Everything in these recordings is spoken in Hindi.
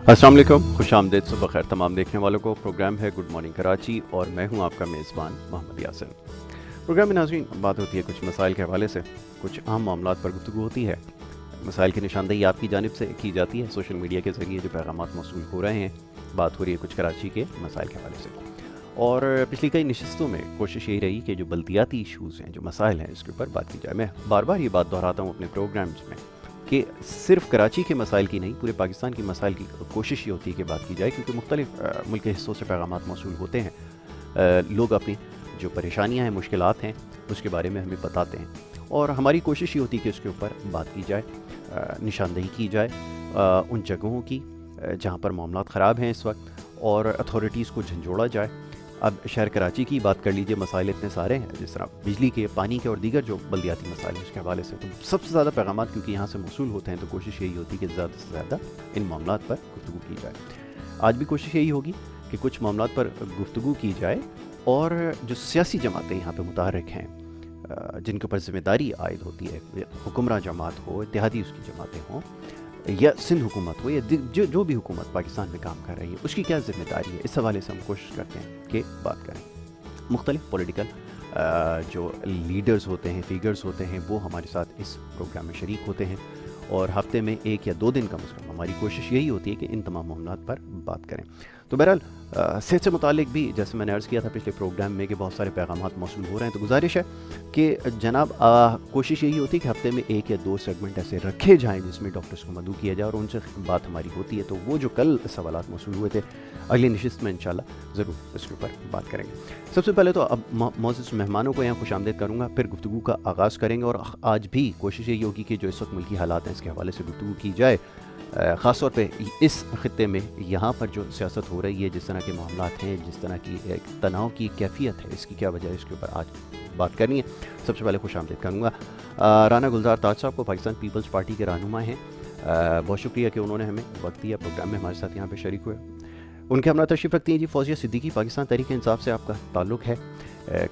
अस्सलाम वालेकुम, खुशामदीद, सुबह खैर तमाम देखने वालों को। प्रोग्राम है गुड मॉर्निंग कराची और मैं हूं आपका मेज़बान मोहम्मद यासिन। प्रोग्राम में नाज़रीन बात होती है कुछ मसाइल के हवाले से, कुछ अहम मामलात पर गुफ्तगू होती है। मसाइल की निशानदेही आपकी जानिब से की जाती है, सोशल मीडिया के ज़रिए जो पैगामात मौसूल हो रहे हैं। बात हो रही है कुछ कराची के मसाइल के हवाले से। और पिछली कई नशिस्तों में कोशिश यही रही कि जो बल्दियाती इशूज़ हैं, जो मसाइल हैं, इसके ऊपर बात की जाए। मैं बार बार ये बात दोहराता हूँ अपने प्रोग्राम्स में कि सिर्फ कराची के मसाइल की नहीं, पूरे पाकिस्तान की मसाइल की कोशिश ये होती है कि बात की जाए, क्योंकि मुख्तलिफ मुल्क के हिस्सों से पैगामात मौसूल होते हैं। लोग अपनी जो परेशानियाँ हैं, मुश्किलात हैं, उसके बारे में हमें बताते हैं और हमारी कोशिश ये होती है कि उसके ऊपर बात की जाए, निशानदेही की जाए उन जगहों की जहाँ पर मामलात ख़राब हैं इस वक्त, और अथॉरिटीज़ को झंझोड़ा जाए। अब शहर कराची की बात कर लीजिए, मसाइल इतने सारे हैं, जिस तरह बिजली के, पानी के और दीगर जो बल्दियाती मसाइल हैं उसके हवाले से, तो सबसे ज़्यादा पैगामात क्योंकि यहाँ से मौसूल होते हैं, तो कोशिश यही होती है कि ज़्यादा से ज़्यादा इन मामलात पर गुफ्तगू की जाए। आज भी कोशिश यही होगी कि कुछ मामलात पर गुफ्तगू की जाए और जो सियासी जमातें यहाँ पर मुतहर्रिक हैं, जिनके ऊपर ज़िम्मेदारी आयद होती है, हुक्मरान जमात हो, इत्तेहादी उसकी जमातें हों, या सिंध हुकूमत हो, या जो भी हुकूमत पाकिस्तान में काम कर रही है, उसकी क्या ज़िम्मेदारी है, इस हवाले से हम कोशिश करते हैं कि बात करें। मुख्तलिफ पॉलिटिकल जो लीडर्स होते हैं, फिगर्स होते हैं, वो हमारे साथ इस प्रोग्राम में शरीक होते हैं और हफ्ते में 1 या 2 दिन कम से कम हमारी कोशिश यही होती है कि इन तमाम मामलात पर बात करें। तो बहरहाल सेहत से मुतालिक भी जैसे मैंने अर्ज़ किया था पिछले प्रोग्राम में कि बहुत सारे पैगामात मौसूल हो रहे हैं, तो गुजारिश है कि जनाब कोशिश यही होती है कि हफ्ते में 1 या 2 सेगमेंट ऐसे रखे जाएँ जिसमें डॉक्टर्स को मदऊ किया जाए और उनसे बात हमारी होती है। तो वो जो कल सवालात मौसूल हुए थे, अगली नशिस्त में इंशाल्लाह ज़रूर इसके ऊपर बात करेंगे। सबसे पहले तो अब मौजूद मेहमानों को यहाँ खुशामदीद करूँगा, फिर गुफ्तगू का आगाज़ करेंगे और आज भी कोशिश यही होगी कि जो इस वक्त मुल्की हालात हैं इसके हवाले से गुफ्तगू की जाए। ख़ास तौर पे इस ख़ित्ते में यहाँ पर जो सियासत हो रही है, जिस तरह के मामलात हैं, जिस तरह की एक तनाव की कैफियत है, इसकी क्या वजह है, इसके ऊपर आज बात करनी है। सबसे पहले खुशामदीद करूँगा राना गुलजार ताज साहब को, पाकिस्तान पीपल्स पार्टी के रहनुमा हैं। बहुत शुक्रिया कि उन्होंने हमें वक्त दिया, प्रोग्राम में हमारे साथ यहाँ पर शरीक हुए। उनके हमरा तशरीफ़ रखती हैं जी फौजिया सिद्दीकी, पाकिस्तान तहरीक इंसाफ से आपका ताल्लुक़ है।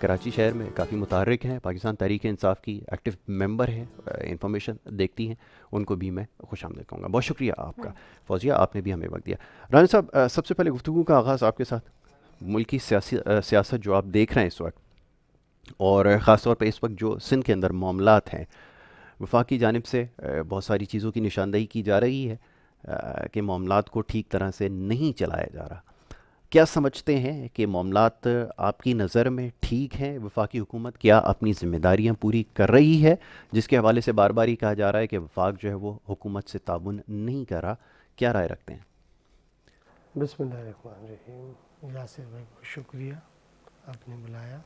कराची शहर में काफ़ी मुतहर्रिक हैं, पाकिस्तान तहरीक इंसाफ की एक्टिव मेंबर हैं, इंफॉर्मेशन देखती हैं, उनको भी मैं खुशामदीद कहूँगा। बहुत शुक्रिया आपका फौजिया, आपने भी हमें वक्त दिया। राना साहब, सबसे पहले गुफ्तगू का आगाज़ आपके साथ, मुल्की सियासत जो आप देख रहे हैं इस वक्त, और ख़ास तौर पे इस वक्त जो सिंध के अंदर मामलात हैं, वफाक की जानिब से बहुत सारी चीज़ों की निशानदेही की जा रही है कि मामलात को ठीक तरह से नहीं चलाया जा रहा। क्या समझते हैं कि मामलात आपकी नज़र में ठीक हैं? वफाकी हुकूमत क्या अपनी ज़िम्मेदारियां पूरी कर रही है, जिसके हवाले से बार बार ही कहा जा रहा है कि वफाक जो है वो हुकूमत से ताउन नहीं कर रहा? क्या राय रखते हैं? बिस्मिल्लाहिर्रहमानिर्रहीम। यासिर भाई बहुत शुक्रिया, आपने बुलाया।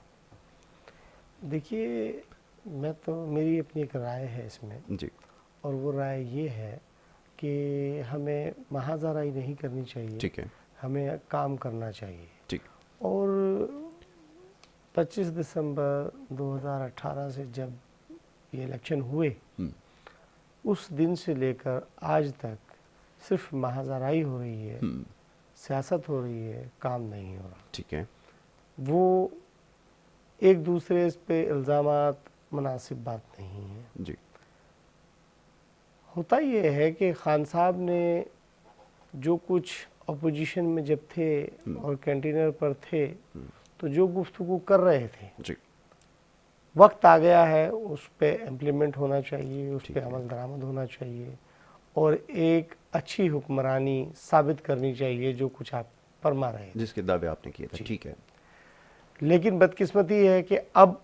देखिए, मेरी अपनी एक राय है इसमें जी। और वो राय ये है कि हमें महाज़राई नहीं करनी चाहिए, ठीक है। हमें काम करना चाहिए। ठीक। और 25 दिसंबर 2018 से जब ये इलेक्शन हुए, उस दिन से लेकर आज तक सिर्फ महाज़राई हो रही है, सियासत हो रही है, काम नहीं हो रहा। ठीक है। वो एक दूसरे पे इल्ज़ामात मुनासिब बात नहीं है। जी। होता ये है कि खान साहब ने जो कुछ अपोजिशन में जब थे और कैंटीनर पर थे, तो जो गुफ्तगू कर रहे थे, जी। वक्त आ गया है उस पे इम्प्लीमेंट होना चाहिए, उस पे अमल दरामद होना चाहिए और एक अच्छी हुक्मरानी साबित करनी चाहिए जो कुछ आप फरमा रहे हैं, जिसके दावे आपने किए थे। ठीक है। लेकिन बदकिस्मती है कि अब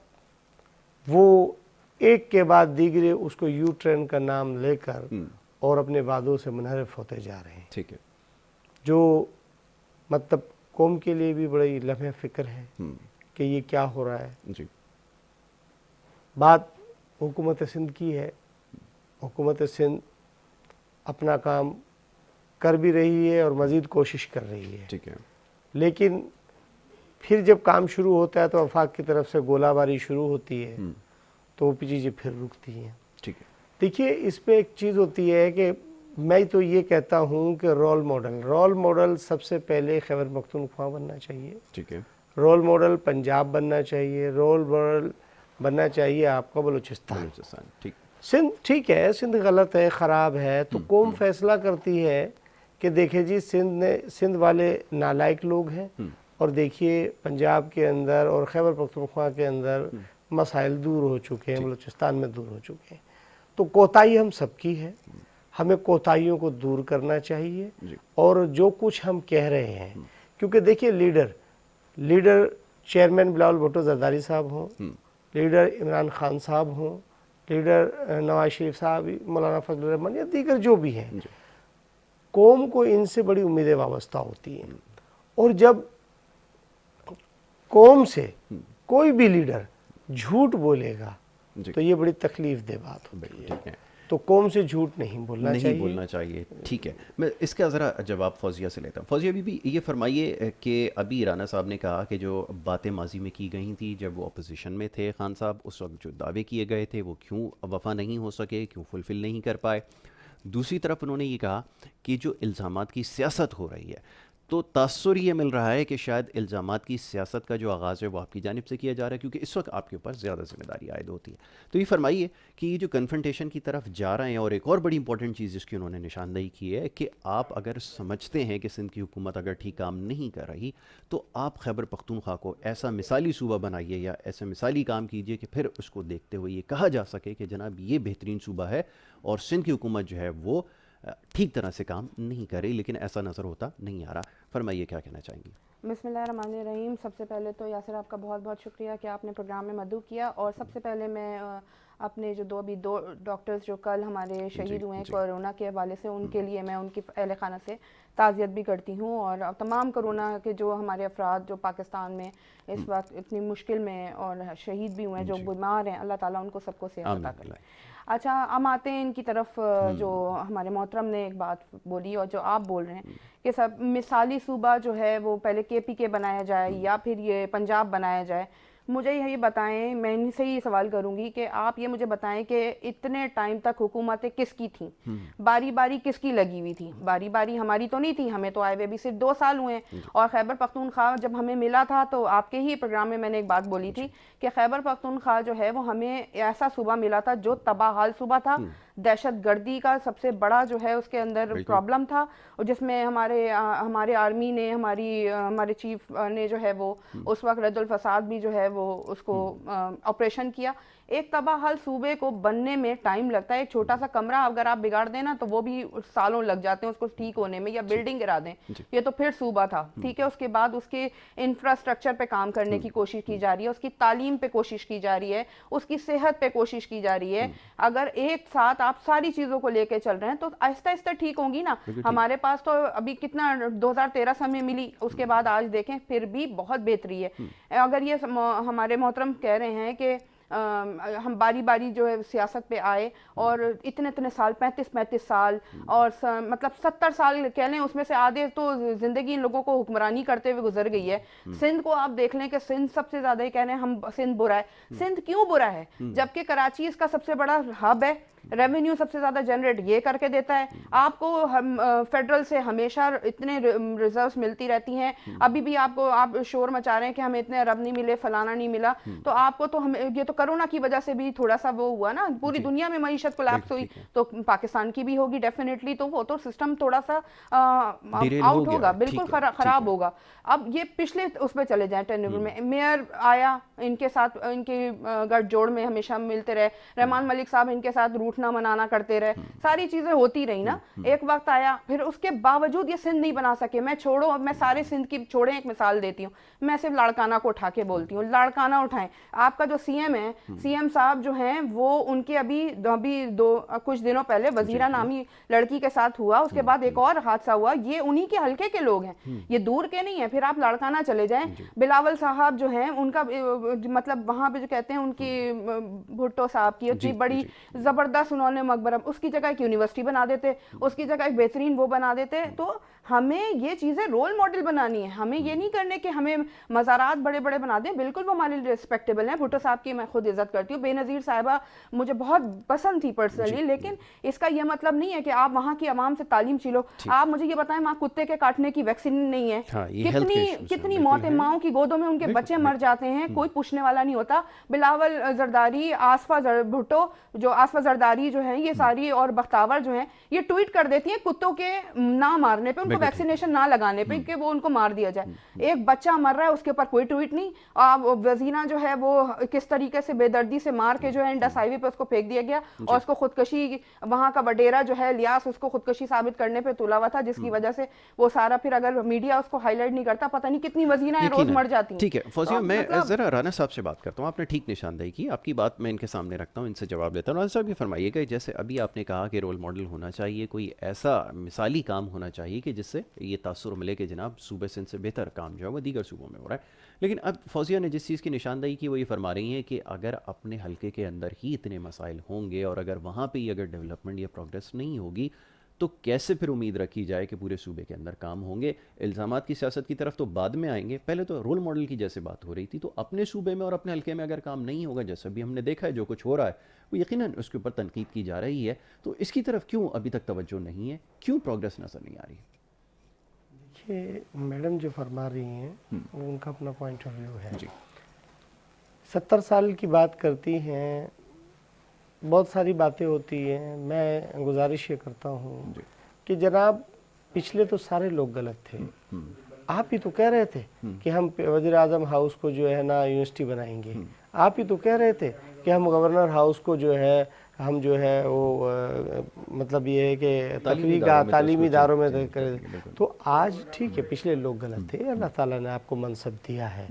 वो एक के बाद दीगरे उसको यू ट्रेन का नाम लेकर और अपने वादों से मुनहरिफ होते जा रहे हैं। ठीक है। जो मतलब कौम के लिए भी बड़ी लम्हे फ़िक्र है कि ये क्या हो रहा है। जी। बात हुकूमत सिंध की है, हुकूमत सिंध अपना काम कर भी रही है और मज़ीद कोशिश कर रही है। ठीक है। लेकिन फिर जब काम शुरू होता है तो वफाक की तरफ से गोलाबारी शुरू होती है, तो वो चीज़ें फिर रुकती हैं। ठीक है। देखिए, इसमें एक चीज़ होती है कि मैं तो ये कहता हूँ कि रोल मॉडल सबसे पहले खैबर पख्तूनख्वा बनना चाहिए। ठीक है। रोल मॉडल पंजाब बनना चाहिए, रोल मॉडल बनना चाहिए आपका बलूचिस्तान। ठीक। सिंध ठीक है, सिंध गलत है, ख़राब है, तो कौम फैसला करती है कि देखिए जी, सिंध वाले नालायक लोग हैं, और देखिए पंजाब के अंदर और खैबर पख्तूनख्वा के अंदर मसाइल दूर हो चुके हैं, बलूचिस्तान में दूर हो चुके हैं। तो कोताही हम सबकी है, हमें कोताहियों को दूर करना चाहिए। और जो कुछ हम कह रहे हैं, क्योंकि देखिए लीडर चेयरमैन बिलावल भुट्टो जरदारी साहब हों, लीडर इमरान खान साहब हों, लीडर नवाज शरीफ साहब, मौलाना फजल रहमान या दीगर जो भी हैं, कौम को इनसे बड़ी उम्मीदें वाबस्ता होती हैं। और जब कौम से कोई भी लीडर झूठ बोलेगा तो ये बड़ी तकलीफ दे बात होती है। तो कौम से झूठ नहीं बोलना चाहिए। ठीक है, मैं इसका ज़रा जवाब फौजिया से लेता हूँ। फौजिया बीबी, ये फरमाइए कि अभी राना साहब ने कहा कि जो बातें माजी में की गई थी जब वो अपोजिशन में थे, खान साहब, उस वक्त जो दावे किए गए थे वो क्यों वफा नहीं हो सके, क्यों फुलफ़िल नहीं कर पाए। दूसरी तरफ उन्होंने ये कहा कि जो इल्ज़ामात की सियासत हो रही है, तो तासुर ये मिल रहा है कि शायद इल्ज़ामात की सियासत का जो आगाज़ है वो आपकी जानिब से किया जा रहा है, क्योंकि इस वक्त आपके ऊपर ज़्यादा जिम्मेदारी आयद होती है। तो ये फरमाइए कि ये जो कन्फ्रंटेशन की तरफ जा रहे हैं, और एक और बड़ी इंपॉर्टेंट चीज़ जिसकी उन्होंने निशानदेही की है कि आप अगर समझते हैं कि सिंध की हुकूमत अगर ठीक काम नहीं कर रही, तो आप खैबर पख्तूनख्वा को ऐसा मिसाली सूबा बनाइए या ऐसे मिसाली काम कीजिए कि फिर उसको देखते हुए ये कहा जा सके कि जनाब ये बेहतरीन सूबा है और सिंध की हुकूमत जो है वो ठीक तरह से काम नहीं कर रही, लेकिन ऐसा नज़र होता नहीं आ रहा। फरमाइए, क्या कहना चाहेंगी? बिस्मिल्लाहिर्रहमानिर्रहीम। सबसे पहले तो यासिर आपका बहुत बहुत शुक्रिया कि आपने प्रोग्राम में मदऊ किया। और सबसे पहले मैं अपने जो अभी दो डॉक्टर्स जो कल हमारे शहीद हुए हैं कोरोना के हवाले से, उनके लिए मैं उनकी अहल खाना से ताज़ियत भी करती हूँ। और तमाम कोरोना के जो हमारे अफराद जो पाकिस्तान में इस वक्त इतनी मुश्किल में और शहीद भी हुए हैं, जो बीमार हैं, अल्लाह ताला उनको सबको सेहत अता करे। अच्छा, हम आते हैं इनकी तरफ। जो हमारे मोहतरम ने एक बात बोली और जो आप बोल रहे हैं कि सब मिसाली सूबा जो है वो पहले KPK बनाया जाए या फिर ये पंजाब बनाया जाए, मुझे ये बताएं, मैं इनसे ही सवाल करूंगी कि आप ये मुझे बताएं कि इतने टाइम तक हुकूमतें किसकी थी, बारी बारी किसकी लगी हुई थी? बारी बारी हमारी तो नहीं थी, हमें तो आए हुए भी सिर्फ 2 साल हुए हैं। और खैबर पख्तूनख्वा जब हमें मिला था तो आपके ही प्रोग्राम में मैंने एक बात बोली थी कि खैबर पख्तूनख्वा जो है वो हमें ऐसा सूबा मिला था जो तबाहाल सूबा था, दहशत गर्दी का सबसे बड़ा जो है उसके अंदर प्रॉब्लम था, और जिसमें हमारे आर्मी ने हमारे चीफ ने जो है वो उस वक्त रद्दुल फसाद भी जो है वो उसको ऑपरेशन किया। एक तबाहल सूबे को बनने में टाइम लगता है। एक छोटा सा कमरा अगर आप बिगाड़ देना तो वो भी सालों लग जाते हैं उसको ठीक होने में, या बिल्डिंग गिरा दें, ये तो फिर सूबा था, ठीक है। उसके बाद उसके इंफ्रास्ट्रक्चर पे काम करने की कोशिश की जा रही है, उसकी तालीम पे कोशिश की जा रही है, उसकी सेहत पे कोशिश की जा रही है। अगर एक साथ आप सारी चीजों को लेके चल रहे हैं तो आहिस्ता आहिस्ता ठीक होंगी ना। हमारे पास तो अभी कितना 2013 से हमें मिली, उसके बाद आज देखें फिर भी बहुत बेहतरी है। अगर ये हमारे मोहतरम कह रहे हैं कि हम बारी बारी जो है सियासत पे आए और इतने साल 35 साल और मतलब 70 साल कह लें, उसमें से आधे तो जिंदगी इन लोगों को हुक्मरानी करते हुए गुजर गई है। सिंध को आप देख लें कि सिंध सबसे ज्यादा, कह रहे हैं हम सिंध बुरा है। सिंध क्यों बुरा है? जबकि कराची इसका सबसे बड़ा हब है, रेवेन्यू सबसे ज्यादा जनरेट ये करके देता है आपको। हम फेडरल से हमेशा इतने रिजर्व्स मिलती रहती हैं। अभी भी आप शोर मचा रहे हैं कि हमें इतने अरब नहीं मिले, फलाना नहीं मिला, तो आपको तो हम ये तो कोरोना की वजह से भी थोड़ा सा वो हुआ ना, पूरी दुनिया में मईशत कोलैप्स हुई, तो पाकिस्तान की भी होगी डेफिनेटली। तो वो तो सिस्टम थोड़ा सा आउट होगा, बिल्कुल खराब होगा। अब ये पिछले उस पर चले जाए, टेन्यूर में मेयर आया, इनके साथ इनके गठजोड़ में हमेशा मिलते रहे, रहमान मलिक साहब इनके साथ रूठना मनाना करते रहे, सारी चीजें होती रही ना। एक वक्त आया, फिर उसके बावजूद ये सिंध नहीं बना सके। मैं छोड़ो, मैं सारे सिंध की छोड़े, एक मिसाल देती हूँ, मैं सिर्फ लाड़काना को उठा के बोलती हूँ। लाड़काना उठाएं, आपका जो CM है, CM साहब जो हैं वो उनके अभी कुछ दिनों पहले वजीरा नामी लड़की के साथ हुआ, उसके बाद एक और हादसा हुआ, ये उन्हीं के हल्के के लोग हैं, ये दूर के नहीं है। फिर आप लाड़काना चले जाएं, बिलावल साहब जो हैं उनका मतलब वहां पे जो कहते हैं उनकी भुट्टो साहब की इतनी बड़ी जबरदस्त उन्होंने मकबरा, उसकी जगह एक यूनिवर्सिटी बना देते, उसकी जगह एक बेहतरीन वो बना देते। तो हमें ये चीज़ें रोल मॉडल बनानी है, हमें ये नहीं करने कि हमें मज़ारात बड़े बड़े बना दें। बिल्कुल वो हमारे लिए रिस्पेक्टेबल हैं। भुट्टो साहब की मैं खुद इज्जत करती हूँ, बेनज़ीर साहिबा मुझे बहुत पसंद थी पर्सनली, लेकिन इसका ये मतलब नहीं है कि आप वहाँ की आवाम से तालीम छीलो। आप मुझे ये बताएं, वहाँ कुत्ते के काटने की वैक्सीन नहीं है, कितनी मौतें माओं की गोदों में उनके बच्चे मर जाते हैं, कोई पूछने वाला नहीं होता। बिलावल जरदारी, आसफा भुट्टो, जो आसफा जरदारी जो है, ये सारी और बख्तावर जो है, ये ट्वीट कर देती हैं कुत्तों के ना मारने पे, उनको वैक्सीनेशन ना लगाने पे, कि वो उनको मार दिया जाए। एक बच्चा मर रहा है, उसके ऊपर कोई ट्वीट नहीं। वजीना जो है वो किस तरीके से बेदर्दी से मार के जो है इंडस हाईवे पे उसको फेंक दिया गया, और उसको खुदकशी, वहां का वडेरा जो है लियास, उसको खुदकशी साबित करने पे तुला हुआ था, जिसकी वजह से वो सारा, फिर अगर मीडिया उसको हाईलाइट नहीं करता, पता नहीं कितनी वजीना रोज मर जाती हैं। ठीक है फौजिया, मैं जरा राना साहब से बात करता हूँ। आपने ठीक निशानदेही की, आपकी बात मैं इनके सामने रखता हूँ, इनसे जवाब लेता हूँ। राना साहब ये फरमाइएगा, जैसे अभी आपने कहा कि रोल मॉडल होना चाहिए, कोई ऐसा मिसाली काम होना चाहिए कि जिससे ये तासुर मिले कि जनाब सूबे सिंध से बेहतर काम जो है वो दीगर सूबों में हो रहा है। लेकिन अब फौजिया ने जिस चीज़ की निशानदेही की वो ये फरमा रही हैं कि अगर अपने हल्के के अंदर ही इतने मसाइल होंगे और अगर वहाँ पे ही अगर डेवलपमेंट या प्रोग्रेस नहीं होगी तो कैसे फिर उम्मीद रखी जाए कि पूरे सूबे के अंदर काम होंगे। इल्ज़ामात की सियासत की तरफ तो बाद में आएंगे, पहले तो रोल मॉडल की जैसे बात हो रही थी, तो अपने सूबे में और अपने हल्के में अगर काम नहीं होगा, जैसे भी हमने देखा है जो कुछ हो रहा है वो यकीनन उसके ऊपर तनकीद की जा रही है, तो इसकी तरफ क्यों अभी तक तवज्जो नहीं है, क्यों प्रोग्रेस नज़र नहीं आ रही? देखिए मैडम जो फरमा रही हैं वो उनका अपना पॉइंट ऑफ व्यू है। 70 साल की बात करती हैं, बहुत सारी बातें होती हैं। मैं गुजारिश ये करता हूँ कि जनाब पिछले तो सारे लोग गलत थे। आप ही तो कह रहे थे कि हम वज़ीर आज़म हाउस को जो है ना यूनिवर्सिटी बनाएंगे। आप ही तो कह रहे थे कि हम गवर्नर हाउस को जो है हम जो है वो मतलब ये है कि तालीमी इदारों में करें। तो आज ठीक है, पिछले लोग गलत थे, अल्लाह ताला ने आपको मनसब दिया है।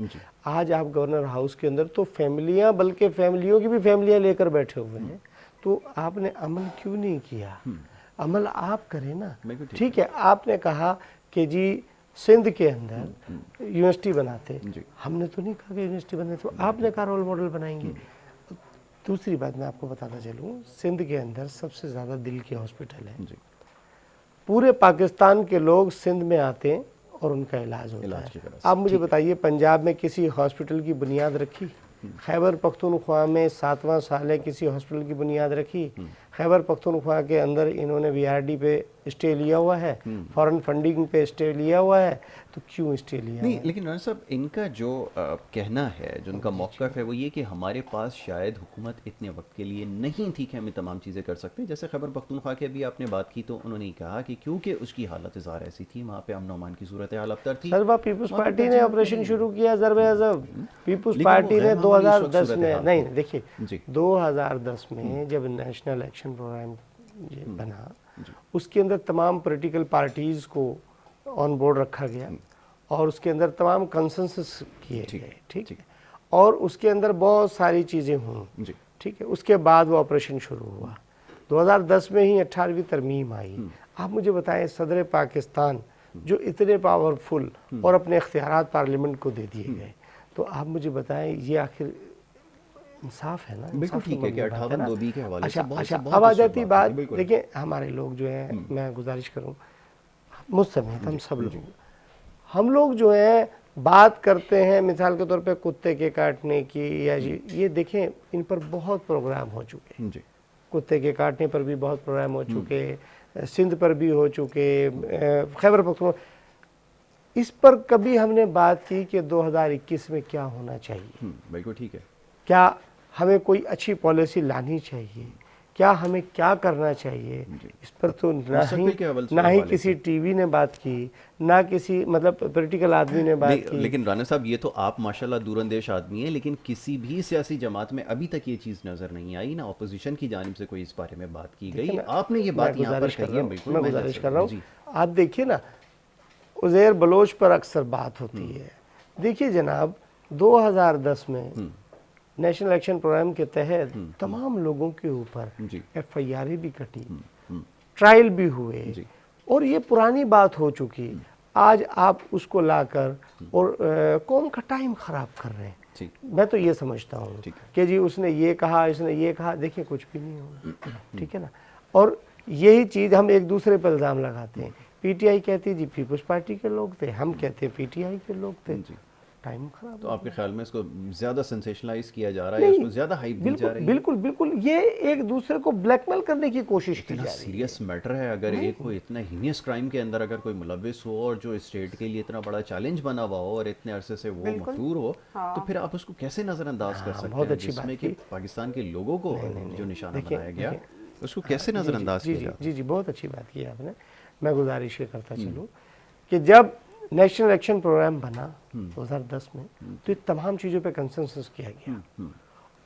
आज आप गवर्नर हाउस के अंदर तो फैमिलियां, बल्कि फैमिलियों की भी फैमिलियां लेकर बैठे हुए हैं, तो आपने अमल क्यों नहीं किया? अमल आप करें ना। ठीक है, आपने कहा कि जी सिंध के अंदर यूनिवर्सिटी बनाते, हमने तो नहीं कहा कि यूनिवर्सिटी बनाते, तो आपने कहा रोल मॉडल बनाएंगे। दूसरी बात मैं आपको बताता चलूँ, सिंध के अंदर सबसे ज़्यादा दिल के हॉस्पिटल है। पूरे पाकिस्तान के लोग सिंध में आते हैं और उनका इलाज होता है। आप मुझे बताइए, पंजाब में किसी हॉस्पिटल की बुनियाद रखी? खैबर पख्तूनख्वा में 7वां साल है, किसी हॉस्पिटल की बुनियाद रखी? खैबर पख्तूनख्वा के अंदर इन्होंने VRD पे स्टे लिया हुआ है, फॉरेन फंडिंग पे स्टे लिया हुआ है, तो क्यों स्टे लिया नहीं? लेकिन राना साहब, इनका जो कहना है, जो उनका मौक़िफ़ है, वो ये कि हमारे पास शायद हुकूमत इतने वक्त के लिए नहीं थी कि हम तमाम चीज़ें कर सकते हैं। जैसे खैबर पख्तूनख्वा की अभी आपने बात की, तो उन्होंने कहा कि क्योंकि उसकी हालत ज़ाहिर ऐसी थी, वहाँ पे अमन अमान की सूरत हाल अबतर थी। सर, पीपल्स पार्टी ने ऑपरेशन शुरू किया ज़रब-ए-अज़ब। पीपल्स पार्टी ने 2010 में, नहीं देखिए 2010 में जब नेशनल एक्शन प्रोग्राम बना, उसके अंदर तमाम पॉलिटिकल पार्टीज़ को ऑन बोर्ड रखा गया और उसके अंदर तमाम कंसेंसस किए गए। ठीक है, और उसके अंदर बहुत सारी चीज़ें हुई। ठीक है, उसके बाद वो ऑपरेशन शुरू हुआ। 2010 में ही 18वीं तरमीम आई। आप मुझे बताएं, सदर पाकिस्तान जो इतने पावरफुल और अपने इख्तियारात पार्लियामेंट को दे दिए गए, तो आप मुझे बताएं ये आखिर इंसाफ है ना? बिल्कुल ठीक है कि 58-2B के हवाले से अच्छा, अब आ जाती बात। देखिए हमारे लोग जो हैं, मैं गुजारिश करूं मुझ समेत हम सब लोग, हम लोग जो है बात करते हैं मिसाल के तौर पे कुत्ते के काटने की, या ये देखें इन पर बहुत प्रोग्राम हो चुके हैं। कुत्ते के काटने पर भी बहुत प्रोग्राम हो चुके, सिंध पर भी हो चुके, खैबर पख्तूनख्वा, इस पर कभी हमने बात की कि 2021 में क्या होना चाहिए? बिल्कुल ठीक है। क्या हमें कोई अच्छी पॉलिसी लानी चाहिए? क्या हमें क्या करना चाहिए? इस पर तो ना ही किसी टीवी ने बात की, ना किसी मतलब पॉलिटिकल आदमी ने बात की। लेकिन राना साहब, ये तो आप माशाल्लाह दूरंदेश आदमी हैं, लेकिन किसी भी सियासी जमात में अभी तक ये चीज़ नज़र नहीं आई, ना अपोजिशन की जानिब से कोई इस बारे में बात की गई। आपने ये बात यहाँ पर कही है, बिल्कुल मैं गुजारिश कर रहा हूँ। आप देखिए ना, उज़ैर बलोच पर अक्सर बात होती है। देखिए जनाब, 2010 में नेशनल एक्शन प्रोग्राम के तहत तमाम लोगों के ऊपर FIR भी कटी, ट्रायल भी हुए, और ये पुरानी बात हो चुकी। आज आप उसको लाकर और कौम का टाइम खराब कर रहे हैं। मैं तो ये समझता हूँ कि जी उसने ये कहा, इसने ये कहा, देखिए कुछ भी नहीं होगा। ठीक है ना? और यही चीज़ हम एक दूसरे पर इल्ज़ाम लगाते हैं पीटीआई कहती जी पीपल्स पार्टी के लोग थे, हम कहते हैं पीटीआई के लोग थे। जी। टाइम खराब तो हो आपके गया। ख्याल में इसको ज़्यादा सेंसेशनलाइज किया जा रहा है या नहीं, इसको ज़्यादा हाइप दी जा बिल्कुल रही है? बिल्कुल बिल्कुल, ये एक दूसरे को ब्लैकमेल करने की कोशिश की इतना जा रही है। सीरियस मैटर है, अगर एक कोई इतना हीनियस क्राइम के अंदर अगर कोई मुलविस हो और जो स्टेट के लिए इतना बड़ा चैलेंज बना हुआ हो और इतने अरसे से वो बिल्कुल। मफरूर हो, हाँ। तो फिर आप उसको कैसे नज़रअंदाज कर सकते बहुत हैं, अच्छी जिसमें बात कि की। पाकिस्तान के लोगों को जो निशाना देखिए, बनाया गया देखिए, उसको कैसे जी, जी, नज़रअंदाज जी किया जी जाता जी जी बहुत अच्छी बात की आपने। मैं गुजारिश ये करता चलूँ कि जब नेशनल इलेक्शन प्रोग्राम बना 2010 में, तो ये तमाम चीज़ों पे कंसेंसस किया गया